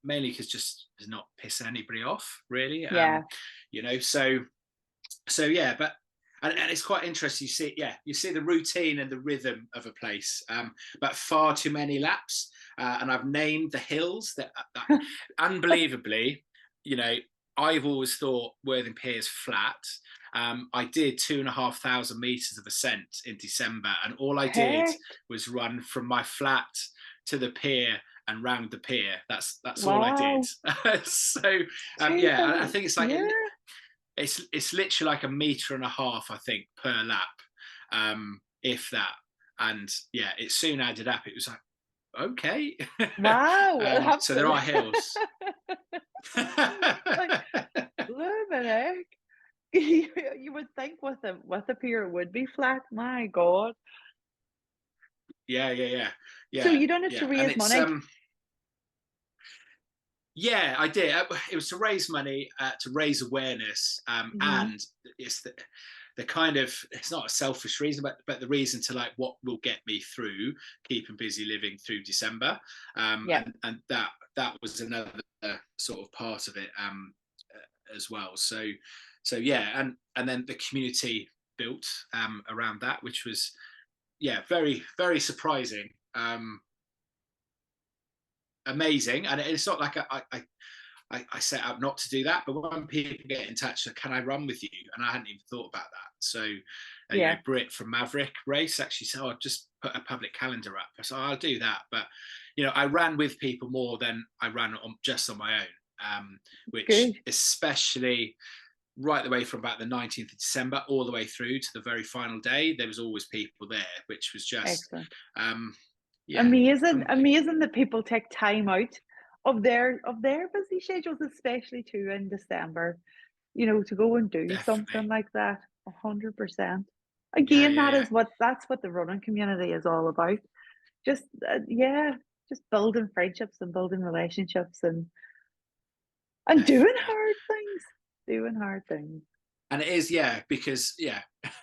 Speaker 3: mainly because just does not piss anybody off, really. So yeah, but and it's quite interesting. You see the routine and the rhythm of a place, but far too many laps. And I've named the hills that unbelievably, I've always thought Worthing Pier is flat. I did 2,500 meters of ascent in December, and all I did was run from my flat to the pier and round the pier. That's all I did. So I think it's like it's literally like 1.5 meters, I think, per lap, if that. And yeah, it soon added up. It was like, okay,
Speaker 1: wow.
Speaker 3: So there are hills.
Speaker 1: Like, you would think with a pier it would be flat. My God.
Speaker 3: Yeah.
Speaker 1: So you don't have to raise money.
Speaker 3: Yeah, I did. It was to raise money, to raise awareness, and it's the kind of, it's not a selfish reason, but the reason to like what will get me through keeping busy living through December, and that was another sort of part of it as well. So yeah, and then the community built around that, which was very, very surprising. Amazing. And it's not like I set out not to do that, but when people get in touch, so can I run with you? And I hadn't even thought about that. So Britt from Maverick Race actually said, I'll just put a public calendar up. So I'll do that. But I ran with people more than I ran just on my own, which Good. Especially right the way from about the 19th of December all the way through to the very final day, there was always people there, which was just
Speaker 1: amazing that people take time out of their busy schedules, especially too in December, to go and do something like that. 100%. Again, that's what the running community is all about. Just just building friendships and building relationships and doing hard things.
Speaker 3: And it is, because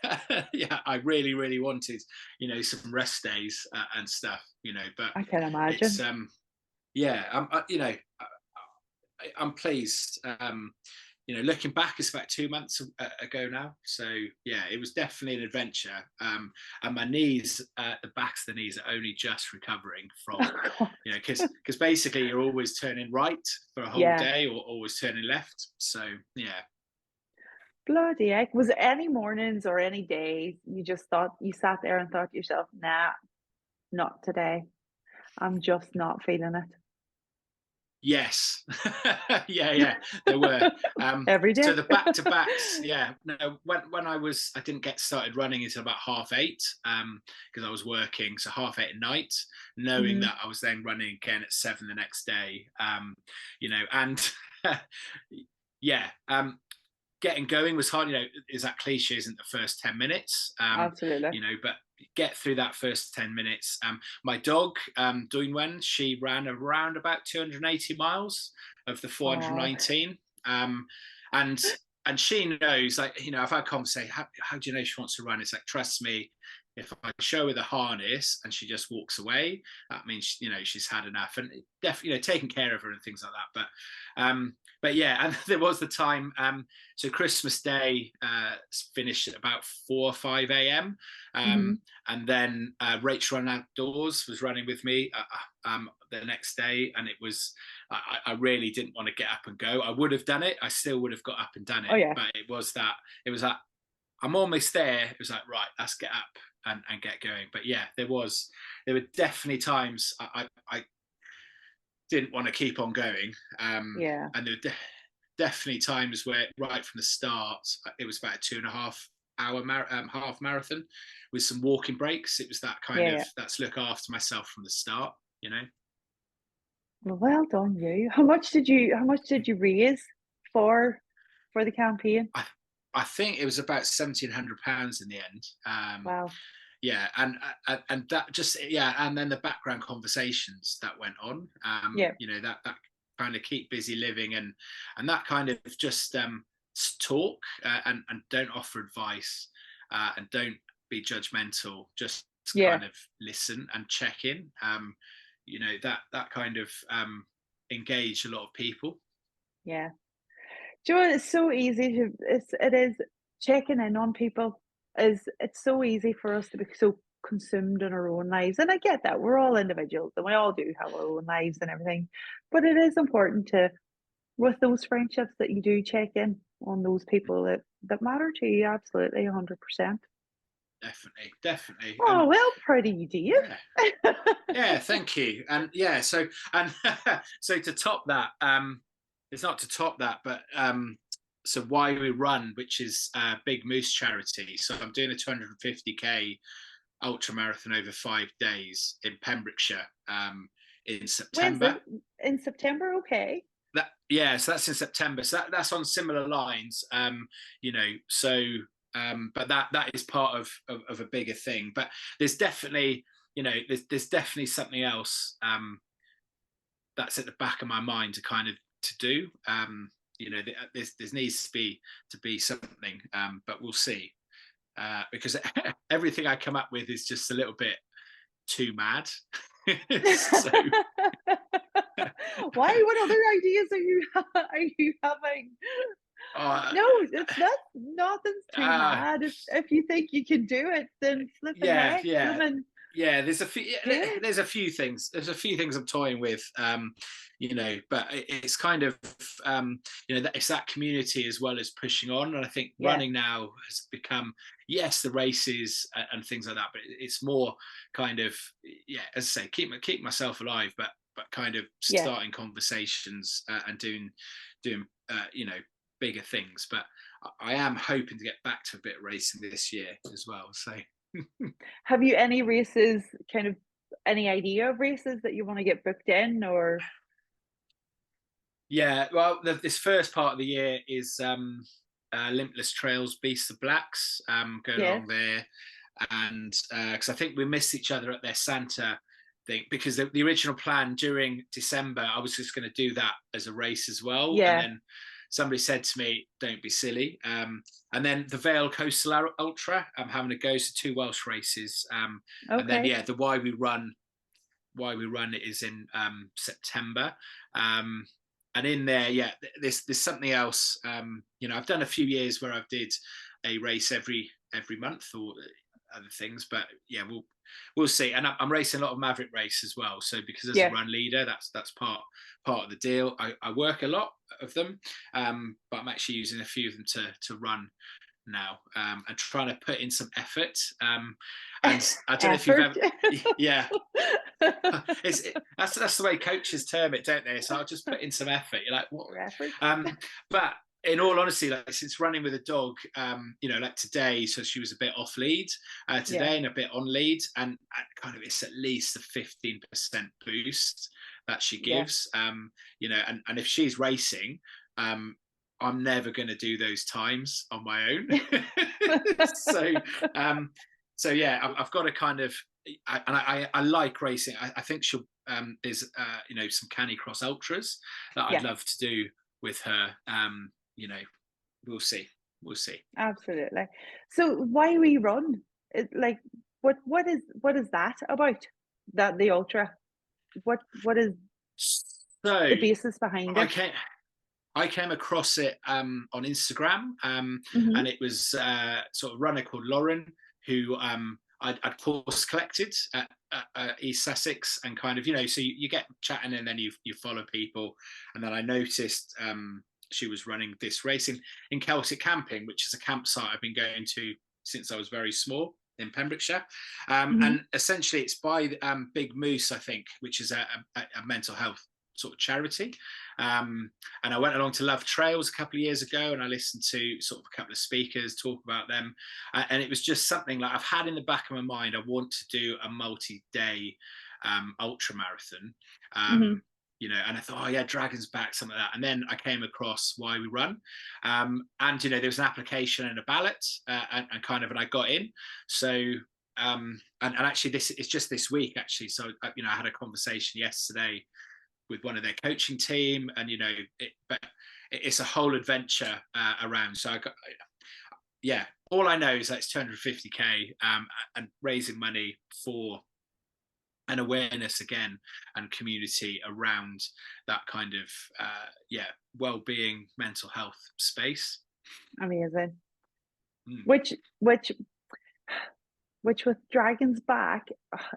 Speaker 3: I really, really wanted, some rest days and stuff, but
Speaker 1: I can imagine.
Speaker 3: It's, I'm pleased. Looking back, it's about 2 months ago now. So yeah, it was definitely an adventure. And my knees, the backs of the knees are only just recovering from, because basically you're always turning right for a whole day or always turning left. So yeah.
Speaker 1: Bloody heck. Was there any mornings or any days you sat there and thought to yourself, nah, not today. I'm just not feeling it.
Speaker 3: Yes. yeah, there were.
Speaker 1: Every day.
Speaker 3: So the back-to-backs, when I didn't get started running until about 8:30, because I was working, so 8:30 at night, knowing that I was then running again at 7 the next day, and getting going was hard. Is that cliche? Isn't the first 10 minutes?
Speaker 1: Absolutely.
Speaker 3: But get through that first 10 minutes. My dog, Doinwen, she ran around about 280 miles of the 419. And she knows, like, I've had conversations, how do you know she wants to run? It's like, trust me, if I show her the harness and she just walks away, that means, she's had enough, and definitely, taking care of her and things like that. But yeah, and there was the time, so Christmas Day finished at about 4 or 5 a.m. And then Rachel Run Outdoors was running with me the next day, and it was, I really didn't want to get up and go. I would have done it. I still would have got up and done it.
Speaker 1: Oh, yeah.
Speaker 3: But it was that, I'm almost there. It was like, right, let's get up and get going. But yeah, there were definitely times I didn't want to keep on going. And there were definitely times where right from the start, it was about a 2.5 hour half marathon with some walking breaks. It was that kind of, that's look after myself from the start, you know.
Speaker 1: Well done, you. How much did you raise for the campaign?
Speaker 3: I think it was about £1,700 in the end.
Speaker 1: Wow.
Speaker 3: Yeah, and that just and then the background conversations that went on. You know, that kind of keep busy living and that kind of just talk and don't offer advice and don't be judgmental. Just kind of listen and check in. You know, that kind of engage a lot of people.
Speaker 1: Yeah. Do you know, it's so easy it is checking in on people. It's so easy for us to be so consumed in our own lives, and I get that we're all individuals and we all do have our own lives and everything, but it is important to, with those friendships, that you do check in on those people that matter to you. Absolutely, 100%.
Speaker 3: Definitely.
Speaker 1: Oh, well, proud of you, dear.
Speaker 3: Yeah, thank you. And yeah, so so to top that, it's not to top that, but so Why We Run, which is a Big Moose charity. So I'm doing a 250k ultra marathon over 5 days in Pembrokeshire in September.
Speaker 1: When's it? In September, okay.
Speaker 3: So that's in September. So that's on similar lines. You know, so but that is part of a bigger thing. But there's definitely, you know, there's definitely something else that's at the back of my mind to kind of to do. You know, there needs to be something, but we'll see. Because everything I come up with is just a little bit too mad. So,
Speaker 1: why? What other ideas are you having? No, it's not. Nothing's too mad. If you think you can do it, then flip it.
Speaker 3: Yeah. There's a few things. There's a few things I'm toying with. You know, but it's kind of you know, it's that community as well as pushing on. And I think running now has become, yes, the races and things like that, but it's more kind of, as I say, keep myself alive, but kind of starting conversations and doing you know, bigger things. But I am hoping to get back to a bit of racing this year as well. So
Speaker 1: have you any races, kind of any idea of races that you want to get booked in, or?
Speaker 3: Yeah, well, this first part of the year is Limitless Trails Beasts of Blacks, going along there, and because I think we missed each other at their Santa thing, because the original plan during December, I was just going to do that as a race as well, and then somebody said to me, "Don't be silly." And then the Vale Coastal Ultra, I'm having to go to 2 Welsh races, and then the Why We Run is in September. And in there, there's something else. You know, I've done a few years where I've did a race every month or other things, but we'll see. And I'm racing a lot of Maverick race as well. So because as a run leader, that's part of the deal. I work a lot of them, but I'm actually using a few of them to run now, and trying to put in some effort. And I don't know if you've ever, that's the way coaches term it, don't they? So I'll just put in some effort. You're like, what? But in all honesty, like, since running with a dog, you know, like today, so she was a bit off lead today and a bit on lead, and kind of it's at least a 15% boost that she gives. You know, and if she's racing, I'm never going to do those times on my own. So I've got to kind of, I like racing. I think she'll, there's you know, some Canicross Ultras that I'd love to do with her. You know, we'll see.
Speaker 1: Absolutely. So Why We Run? Like, what is that about? That the ultra? What is the basis behind it?
Speaker 3: I came across it on Instagram, and it was sort of a runner called Lauren who I'd course collected at East Sussex, and kind of, you know, so you get chatting and then you follow people, and then I noticed she was running this race in Celtic Camping, which is a campsite I've been going to since I was very small. in Pembrokeshire.
Speaker 1: Mhm.
Speaker 3: And essentially it's by Big Moose, I think, which is a mental health sort of charity. And I went along to Love Trails a couple of years ago, and I listened to sort of a couple of speakers talk about them. And it was just something like I've had in the back of my mind, I want to do a multi-day ultra marathon.
Speaker 1: Mhm.
Speaker 3: You know, and I thought, oh yeah, Dragon's Back, something like that. And then I came across Why We Run. And, you know, there was an application and a ballot and I got in. So, and actually it's just this week, actually. So, you know, I had a conversation yesterday with one of their coaching team, and, you know, but it's a whole adventure around. So yeah, all I know is that it's 250k and raising money for an awareness again and community around that kind of well-being, mental health space.
Speaker 1: Amazing. Which with Dragon's Back,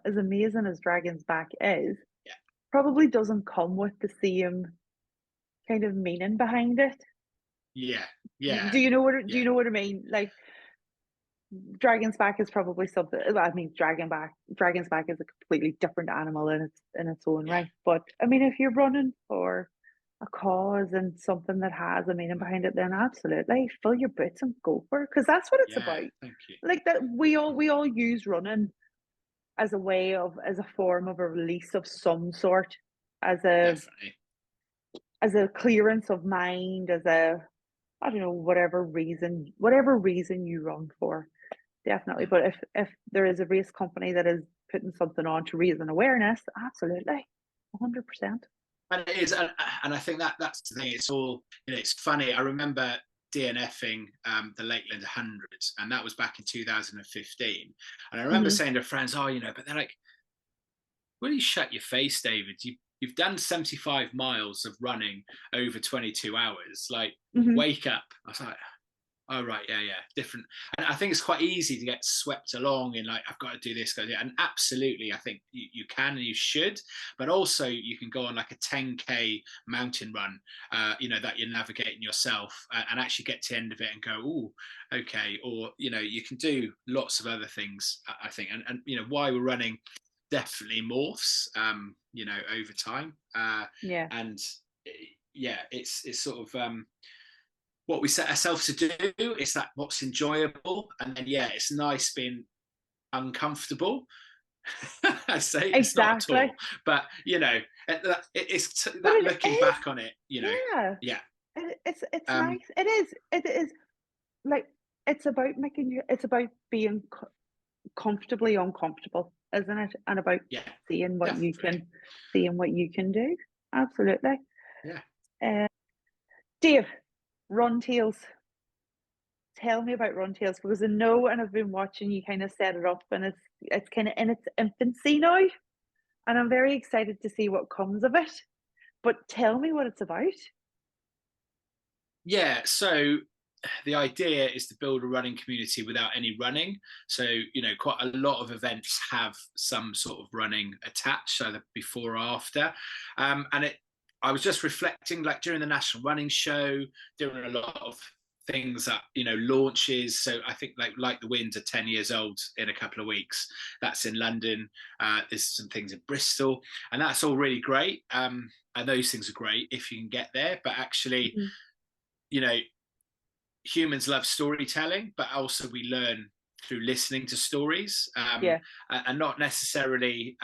Speaker 1: as amazing as Dragon's Back is, probably doesn't come with the same kind of meaning behind it.
Speaker 3: Yeah.
Speaker 1: Do you know what I mean? Like, Dragon's Back is probably something. I mean, Dragon's Back is a completely different animal in its own right. But I mean, if you're running for a cause and something that has a meaning behind it, then absolutely fill your boots and go for it, because that's what it's about.
Speaker 3: Thank you.
Speaker 1: Like that, we all use running as a form of a release of some sort, as a clearance of mind, as a, I don't know, whatever reason you run for. Definitely. But if there is a race company that is putting something on to raise an awareness, absolutely, 100%.
Speaker 3: And it is, and I think that's the thing. It's all, you know, it's funny. I remember DNFing the Lakeland 100, and that was back in 2015. And I remember saying to friends, "Oh, you know," but they're like, "Will you shut your face, David? You've done 75 miles of running over 22 hours. Like, wake up." I was like, oh right, yeah, different. And I think it's quite easy to get swept along in, like, I've got to do this, and absolutely I think you can and you should, but also you can go on like a 10k mountain run, you know, that you're navigating yourself, and actually get to the end of it and go, oh, okay. Or, you know, you can do lots of other things, I think, and you know, Why We're Running definitely morphs, you know, over time, and it's sort of what we set ourselves to do. Is that what's enjoyable, and then it's nice being uncomfortable. I say it's not at all, but you know, it's that looking back on it, you know,
Speaker 1: it's nice. It is like, it's about being comfortably uncomfortable, isn't it? And about seeing what you can do. Absolutely. Dave, Run Tales. Tell me about Run Tales, because I know, and I've been watching you kind of set it up, and it's kind of in its infancy now, and I'm very excited to see what comes of it. But tell me what it's about.
Speaker 3: So the idea is to build a running community without any running. So, you know, quite a lot of events have some sort of running attached, either before or after. I was just reflecting, like during the National Running Show, doing a lot of things that, you know, launches. So I think like the Winds are 10 years old in a couple of weeks. That's in London. There's some things in Bristol, and that's all really great. And those things are great if you can get there. But actually, you know, humans love storytelling, but also we learn through listening to stories, and not necessarily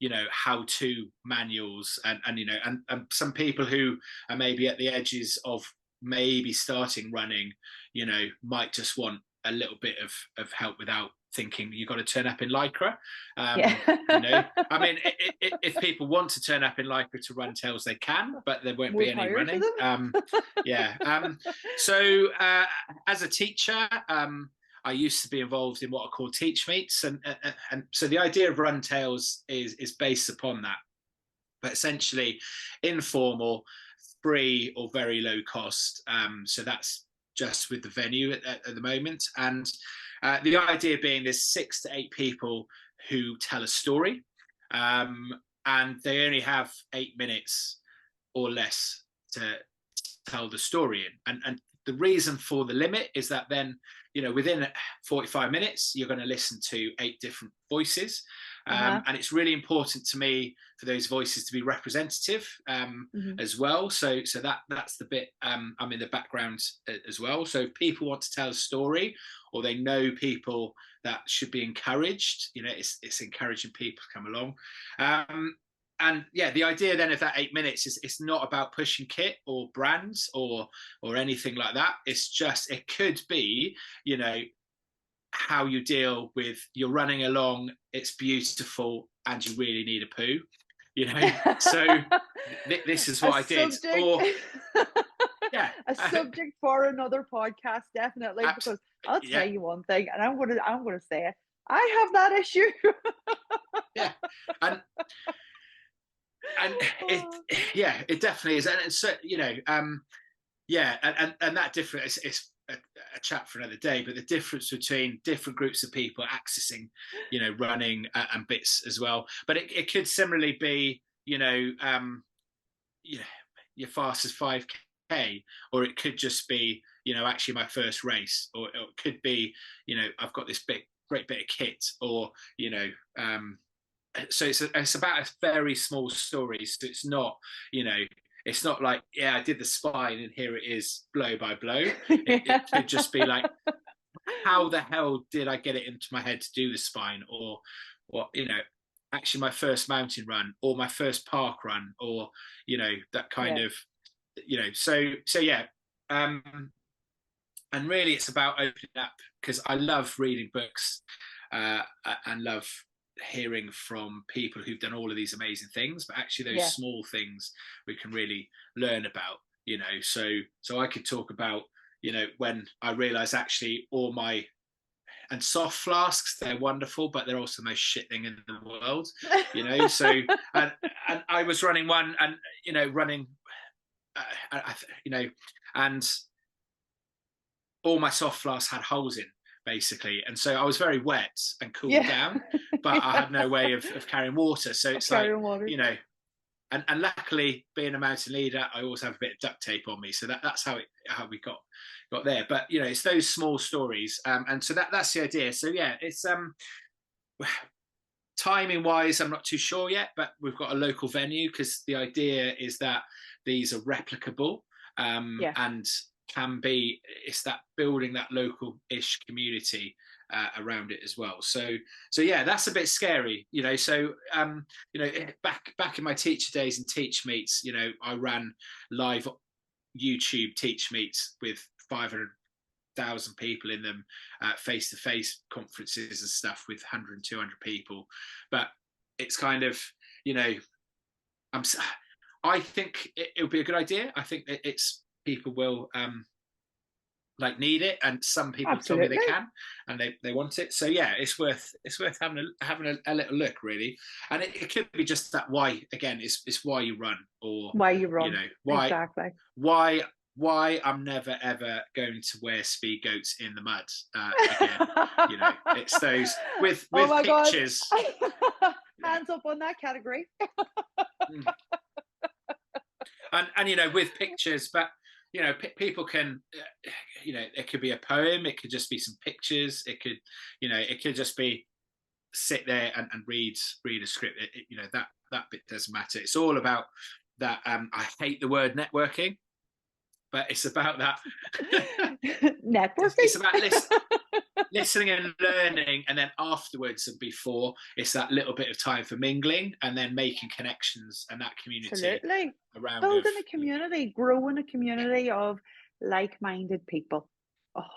Speaker 3: you know, how-to manuals, and you know, and some people who are maybe at the edges of maybe starting running, you know, might just want a little bit of help without thinking you've got to turn up in lycra. You know, I mean, if people want to turn up in lycra to Run Tales, they can, but there won't be any running. So as a teacher, I used to be involved in what are called teach meets, and so the idea of Run Tales is based upon that, but essentially informal, free or very low cost. So that's just with the venue at the moment, and the idea being there's 6 to 8 people who tell a story, and they only have 8 minutes or less to tell the story in, and the reason for the limit is that then, you know, within 45 minutes, you're going to listen to 8 different voices. And it's really important to me for those voices to be representative as well. So that's the bit I'm in the background as well. So if people want to tell a story, or they know people that should be encouraged, it's encouraging people to come along. And yeah, the idea then of that 8 minutes is it's not about pushing kit or brands or anything like that. It's just, it could be, how you deal with, you're running along, it's beautiful, and you really need a poo, So this is what I did. Or yeah,
Speaker 1: a subject for another podcast, definitely. Because I'll tell you one thing, and I'm gonna say it. I have that issue.
Speaker 3: Yeah, and it definitely is, and it's so and that difference is a chat for another day, but the difference between different groups of people accessing running and bits as well. But it could similarly be your fastest 5k, or it could just be actually my first race, or it could be I've got this great bit of kit, or so it's about a very small story. So it's not it's not like, I did the spine and here it is blow by blow. It could just be like, how the hell did I get it into my head to do the spine? Or what, actually my first mountain run, or my first park run, or, that kind of, so yeah. And really it's about opening up, because I love reading books and love hearing from people who've done all of these amazing things, but actually those small things we can really learn about, so I could talk about when I realized actually all my and soft flasks, they're wonderful, but they're also the most shit thing in the world, so and I was running one, and running and all my soft flasks had holes in, basically, and so I was very wet and cooled down, but I had no way of carrying water. So it's like
Speaker 1: water.
Speaker 3: And luckily, being a mountain leader, I always have a bit of duct tape on me, so that's how we got there. But it's those small stories, and so that's the idea. So yeah, it's timing wise, I'm not too sure yet, but we've got a local venue, because the idea is that these are replicable, and can be, it's that building that local-ish community around it as well. So yeah, that's a bit scary, so back in my teacher days and teach meets, I ran live YouTube teach meets with 500,000 people in them, face-to-face conferences and stuff with 100 200 people. But it's kind of, I think it would be a good idea. I think it's people will need it, and some people have told me they can, and they want it. So yeah, it's worth having a little look, really. And it could be just that why, again, it's why you run, or
Speaker 1: why you run,
Speaker 3: why
Speaker 1: exactly,
Speaker 3: why I'm never ever going to wear speed goats in the mud again. It's those with pictures.
Speaker 1: Hands up on that category.
Speaker 3: And with pictures, but people can, it could be a poem, it could just be some pictures, it could just be sit there and read a script. That bit doesn't matter. It's all about that. I hate the word networking, but it's about that.
Speaker 1: Networking.
Speaker 3: It's about listening and learning, and then afterwards and before, it's that little bit of time for mingling and then making connections and that community.
Speaker 1: Absolutely.
Speaker 3: Around
Speaker 1: building a community, growing a community of like-minded people.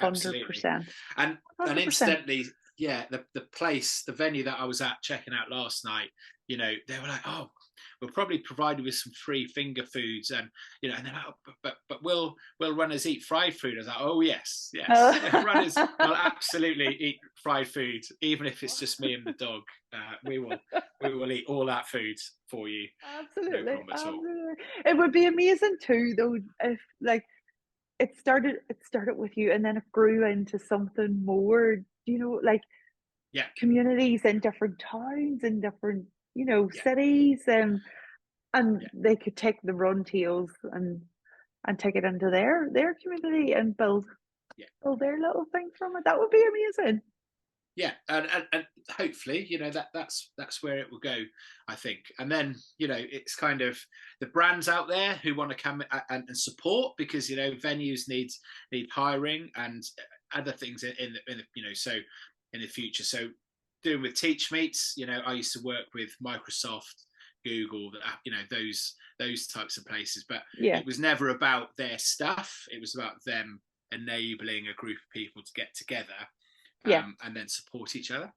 Speaker 1: 100%.
Speaker 3: And instantly, the venue that I was at checking out last night, they were like, oh, we'll probably provide you with some free finger foods, and and they're like, but will runners eat fried food? I was like, oh yes. Runners will absolutely eat fried food, even if it's just me and the dog. We will eat all that food for you.
Speaker 1: Absolutely.
Speaker 3: No problem at all.
Speaker 1: It would be amazing too, though, if it started with you, and then it grew into something more, communities in different towns and different cities, and they could take the run tails and take it into their community and build Oh, their little thing from it. That would be amazing.
Speaker 3: Yeah, and hopefully, that's where it will go, I think. And then, it's kind of the brands out there who want to come and support, because venues need hiring and other things in the so in the future. So doing with Teach Meets, I used to work with Microsoft, Google, those types of places, but it was never about their stuff. It was about them enabling a group of people to get together. And then support each other.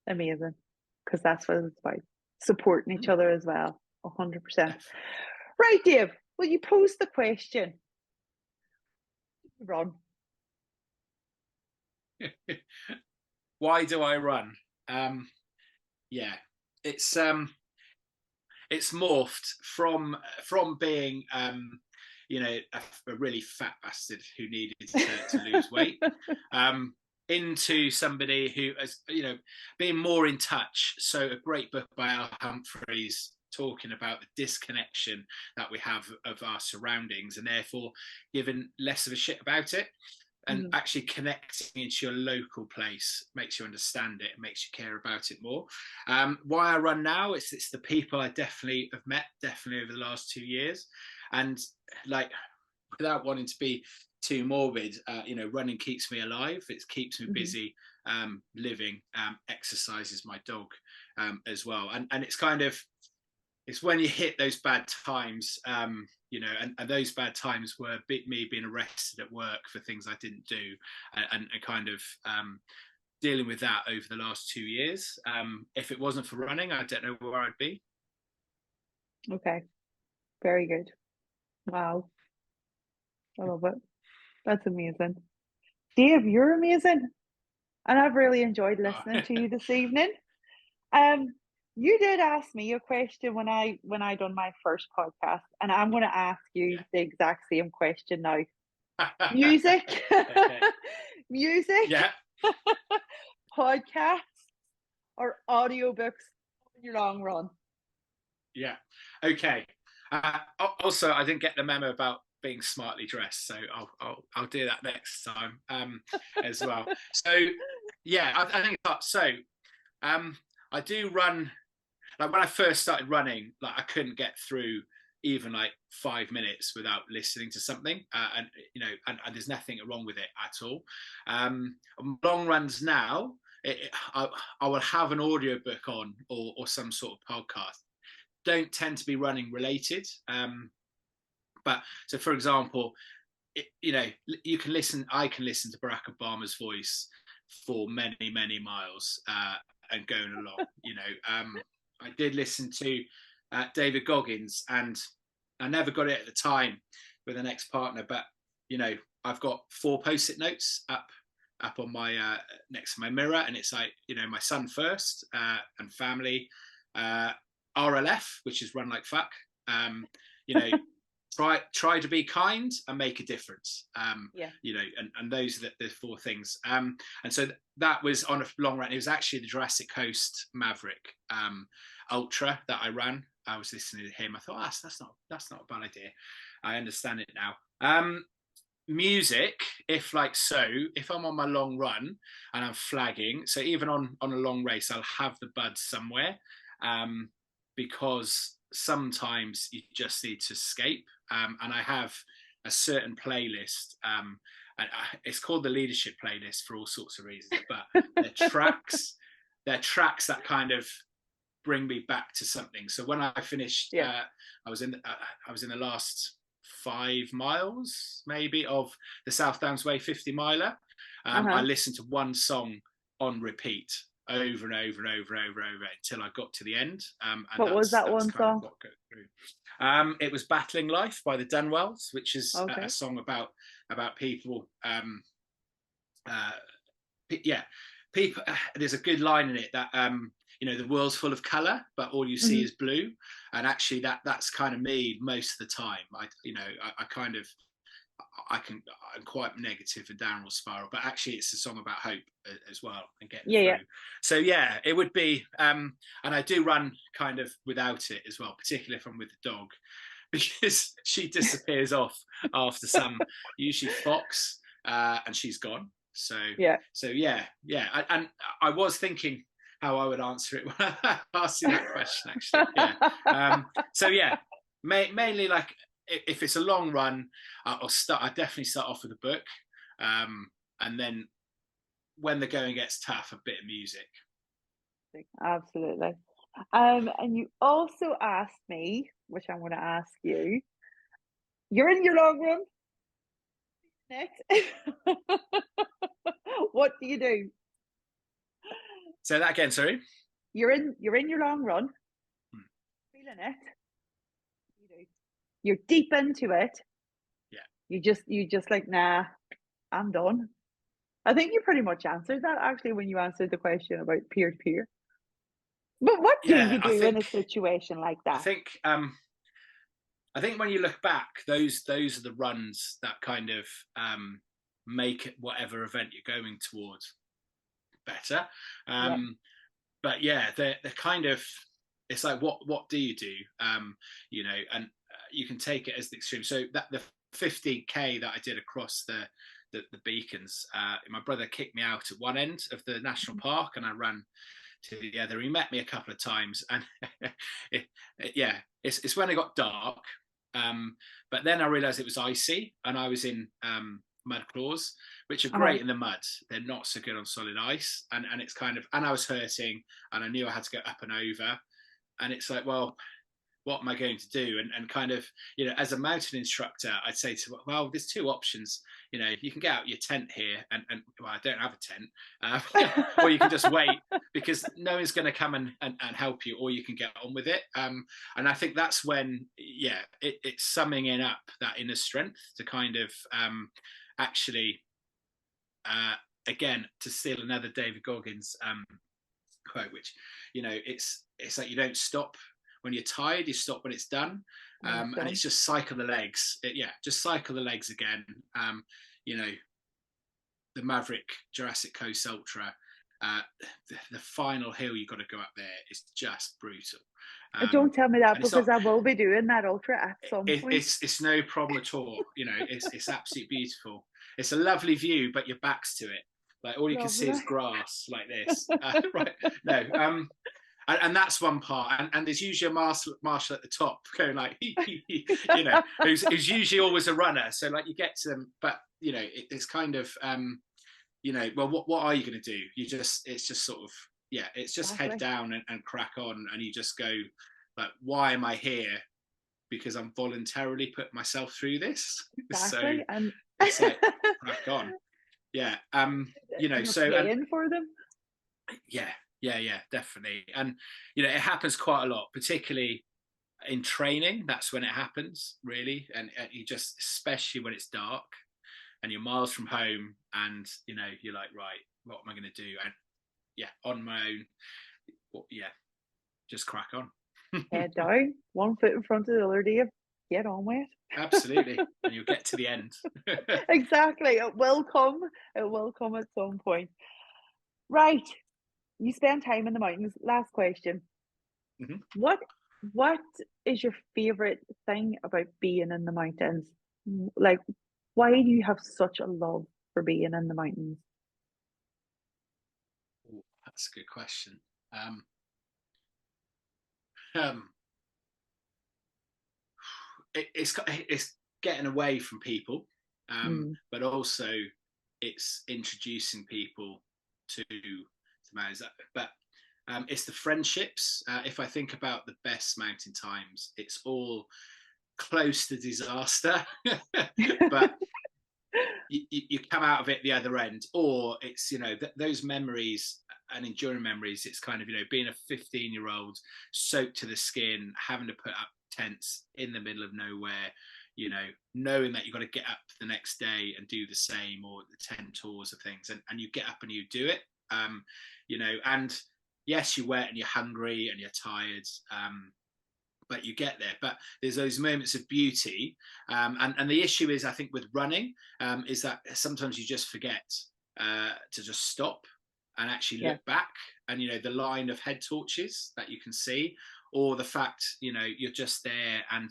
Speaker 1: Amazing, because that's what it's about, supporting each other as well. 100%. Right, Dave, will you pose the question? Run.
Speaker 3: Why do I run? It's morphed from being a really fat bastard who needed to lose weight, into somebody who has, being more in touch. So a great book by Al Humphreys talking about the disconnection that we have of our surroundings, and therefore giving less of a shit about it, and actually connecting into your local place makes you understand it and makes you care about it more. Why I run now, it's the people I definitely have met over the last 2 years. And without wanting to be too morbid, running keeps me alive. It keeps me busy, living. Exercises my dog as well, and it's when you hit those bad times, and those bad times were me being arrested at work for things I didn't do, and kind of dealing with that over the last 2 years. If it wasn't for running, I don't know where I'd be.
Speaker 1: Okay, very good. Wow, I love it. That's amazing. Dave, you're amazing. And I've really enjoyed listening to you this evening. You did ask me a question when I done my first podcast, and I'm going to ask you the exact same question now. Music, music, podcasts, or audiobooks in your long run?
Speaker 3: Yeah. Okay. Also, I didn't get the memo about being smartly dressed, so I'll do that next time as well. So I think so. I do run. Like when I first started running, I couldn't get through even 5 minutes without listening to something, and there's nothing wrong with it at all. Long runs now, I will have an audiobook on or some sort of podcast. Don't tend to be running related. But so, for example, you can listen. I can listen to Barack Obama's voice for many, many miles and going along. I did listen to David Goggins, and I never got it at the time with an ex-partner. But I've got 4 post-it notes up on my next to my mirror, and it's my son first and family, RLF, which is run like fuck. Try to be kind and make a difference. And those are the 4 things. And so that was on a long run. It was actually the Jurassic Coast Maverick Ultra that I ran. I was listening to him. I thought, that's not a bad idea. I understand it now. Music, if I'm on my long run and I'm flagging, so even on a long race, I'll have the buds somewhere, because sometimes you just need to escape. And I have a certain playlist, and it's called the Leadership Playlist for all sorts of reasons, but they're tracks that kind of bring me back to something. So when I finished, I was in the last 5 miles maybe of the South Downs Way 50 miler. I listened to one song on repeat over and over and over and over and over until I got to the end. And
Speaker 1: what was that one song?
Speaker 3: It was Battling Life by the Dunwells, which is a song about people. People. There's a good line in it that the world's full of colour, but all you see is blue. And actually, that's kind of me most of the time. I'm quite negative and downward spiral, but actually it's a song about hope as well and getting through. So it would be, and I do run kind of without it as well, particularly if I'm with the dog, because she disappears off after some usually fox and she's gone. So
Speaker 1: Yeah.
Speaker 3: And I was thinking how I would answer it when I asked you that question, actually. Yeah. Mainly like if it's a long run, I definitely start off with a book, and then when the going gets tough, a bit of music.
Speaker 1: Absolutely. And you also asked me, which I'm going to ask you, you're in your long run. Next. What do you do?
Speaker 3: Say that again, sorry.
Speaker 1: You're in your long run. Feeling it. You do. You're deep into it.
Speaker 3: Yeah.
Speaker 1: You just like, nah, I'm done. I think you pretty much answered that actually when you answered the question about peer to peer. But what do you do in a situation like that?
Speaker 3: I think when you look back, those are the runs that kind of make whatever event you're going towards better. But yeah, they're kind of, it's like what do you do? You know, and you can take it as the extreme. So that the 50k that I did across the beacons, my brother kicked me out at one end of the national park, and I ran to the other. He met me a couple of times, and it's when it got dark. But then I realised it was icy, and I was in mud claws, which are great in the mud. They're not so good on solid ice, and it's kind of, and I was hurting, and I knew I had to go up and over, and it's like, well, what am I going to do? And kind of, you know, as a mountain instructor, I'd say to, well, there's two options. You know, you can get out your tent here, and well, I don't have a tent, or you can just wait, because no one's going to come and help you, or you can get on with it. And I think that's when, it's summing up that inner strength to kind of actually, again, to steal another David Goggins quote, which, you know, it's like you don't stop when you're tired, you stop when it's done. And it's just cycle the legs. Just cycle the legs again. You know, the Maverick Jurassic Coast Ultra, the final hill you got to go up there is just brutal.
Speaker 1: Don't tell me that, because I will be doing that ultra at some point.
Speaker 3: It's no problem at all. You know, it's absolutely beautiful. It's a lovely view, but your back's to it. Like all you can see is grass like this. Right? No. And that's one part, and there's usually a marshal at the top going like, you know, who's usually always a runner. So like you get to them, but you know, it's kind of, you know, well, what are you going to do? It's just sort of, it's just head down and crack on, and you just go like, why am I here? Because I'm voluntarily putting myself through this.
Speaker 1: Exactly.
Speaker 3: So it's like, crack on. Yeah. You know, so
Speaker 1: paying for them.
Speaker 3: Yeah, definitely. And, you know, it happens quite a lot, particularly in training. That's when it happens, really. And you just, especially when it's dark and you're miles from home, and, you know, you're like, right, what am I going to do? And on my own, just crack on.
Speaker 1: Head down, one foot in front of the other, Dave. Get on with it.
Speaker 3: Absolutely. And you'll get to the end.
Speaker 1: Exactly. It will come at some point. Right. You spend time in the mountains. Last question.
Speaker 3: Mm-hmm.
Speaker 1: What is your favorite thing about being in the mountains? Like, why do you have such a love for being in the mountains?
Speaker 3: Ooh, that's a good question. It's getting away from people, but also it's introducing people to mountains. But it's the friendships. If I think about the best mountain times, it's all close to disaster, but you come out of it the other end. Or it's, you know, those memories and enduring memories. It's kind of, you know, being a 15-year-old soaked to the skin, having to put up tents in the middle of nowhere, you know, knowing that you've got to get up the next day and do the same, or the 10 tours of things, and you get up and you do it. You know, and yes, you're wet and you're hungry and you're tired, but you get there. But there's those moments of beauty, and the issue is, I think, with running, is that sometimes you just forget to just stop and actually look back, and, you know, the line of head torches that you can see, or the fact, you know, you're just there, and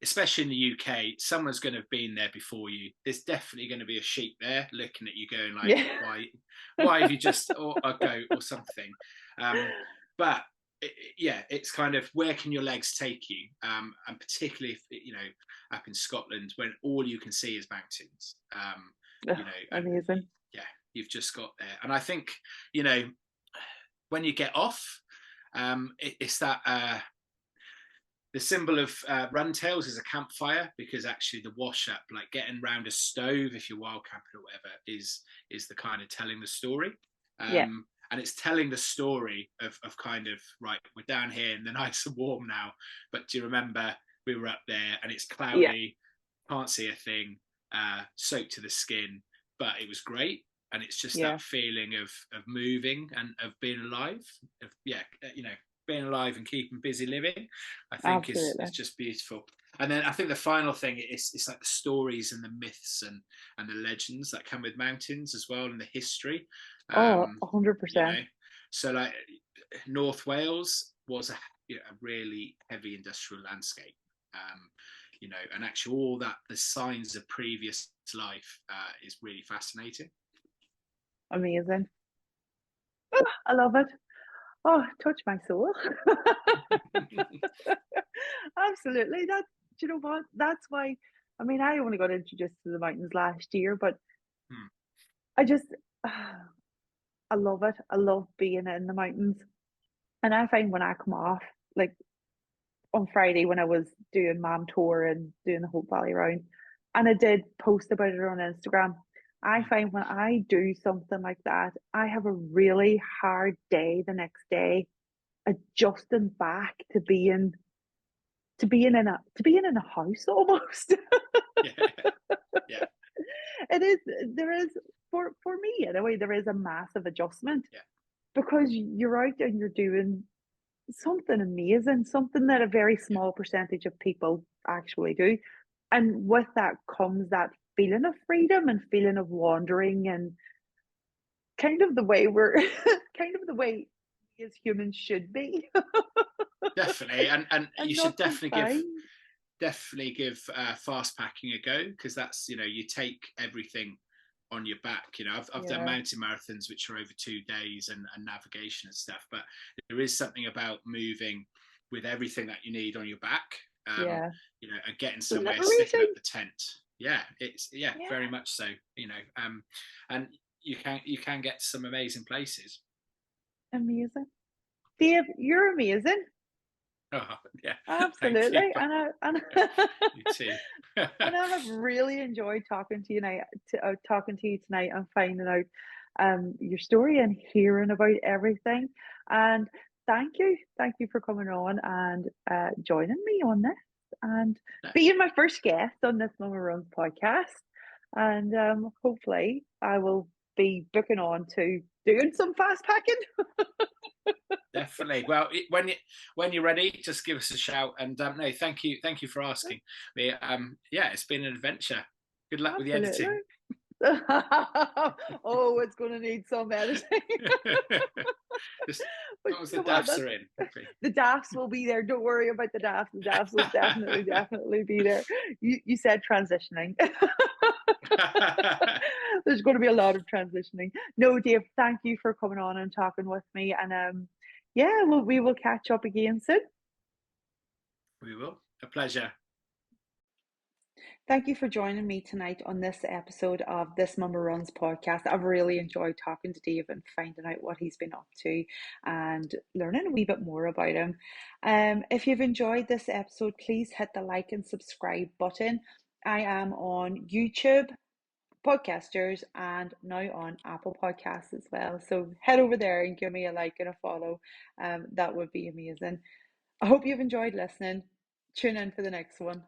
Speaker 3: especially in the UK, someone's going to have been there before you. There's definitely going to be a sheep there looking at you going like, why have you just, or a goat or something. But it's kind of, where can your legs take you? And particularly, if, up in Scotland, when all you can see is mountains.
Speaker 1: Amazing.
Speaker 3: You've just got there. And I think, when you get off, it's that, the symbol of Runtails is a campfire, because actually the wash up, like getting round a stove if you're wild camping or whatever, is the kind of telling the story. And it's telling the story of kind of, right, we're down here and the nights are warm now, but do you remember we were up there and it's cloudy, can't see a thing, soaked to the skin, but it was great. And it's just that feeling of moving and of being alive, being alive and keeping busy living, I think is just beautiful. And then I think the final thing is, it's like the stories and the myths and the legends that come with mountains as well, and the history.
Speaker 1: 100%.
Speaker 3: So like North Wales was a really heavy industrial landscape, and actually all that, the signs of previous life is really fascinating.
Speaker 1: Amazing. I love it. Oh, touch my soul. Absolutely. Do you know what? That's why, I only got introduced to the mountains last year, but I just, I love it. I love being in the mountains. And I find when I come off, like on Friday when I was doing Mom Tour and doing the Hope Valley round, and I did post about it on Instagram, I find when I do something like that, I have a really hard day the next day adjusting back to being in a house almost.
Speaker 3: Yeah.
Speaker 1: There is for me anyway, there is a massive adjustment, because you're out and you're doing something amazing, something that a very small percentage of people actually do. And with that comes that feeling of freedom and feeling of wandering, and kind of the way we as humans should be.
Speaker 3: Definitely. And you should definitely give fast packing a go, because that's, you take everything on your back. I've done mountain marathons which are over 2 days and navigation and stuff, but there is something about moving with everything that you need on your back, and getting somewhere, sticking up the tent. It's very much so, and you can get to some amazing places.
Speaker 1: Amazing. Dave, you're amazing.
Speaker 3: Oh yeah,
Speaker 1: absolutely. And
Speaker 3: you too.
Speaker 1: And I have really enjoyed talking to you tonight and finding out your story and hearing about everything. And thank you for coming on and joining me on this and being my first guest on this Mama Runs podcast. And hopefully I will be booking on to doing some fast packing.
Speaker 3: Definitely. Well, when you're ready, just give us a shout. And no, thank you for asking me. It's been an adventure. Good luck with the editing.
Speaker 1: Oh, it's going to need some editing.
Speaker 3: As long as the daffs are in.
Speaker 1: The daffs will be there. Don't worry about the daffs. The daffs will definitely be there. You said transitioning. There's going to be a lot of transitioning. No, Dave, thank you for coming on and talking with me. And we will catch up again soon.
Speaker 3: We will. A pleasure.
Speaker 1: Thank you for joining me tonight on this episode of This Mama Runs podcast. I've really enjoyed talking to Dave and finding out what he's been up to and learning a wee bit more about him. If you've enjoyed this episode, please hit the like and subscribe button. I am on YouTube, Podcasters, and now on Apple Podcasts as well. So head over there and give me a like and a follow. That would be amazing. I hope you've enjoyed listening. Tune in for the next one.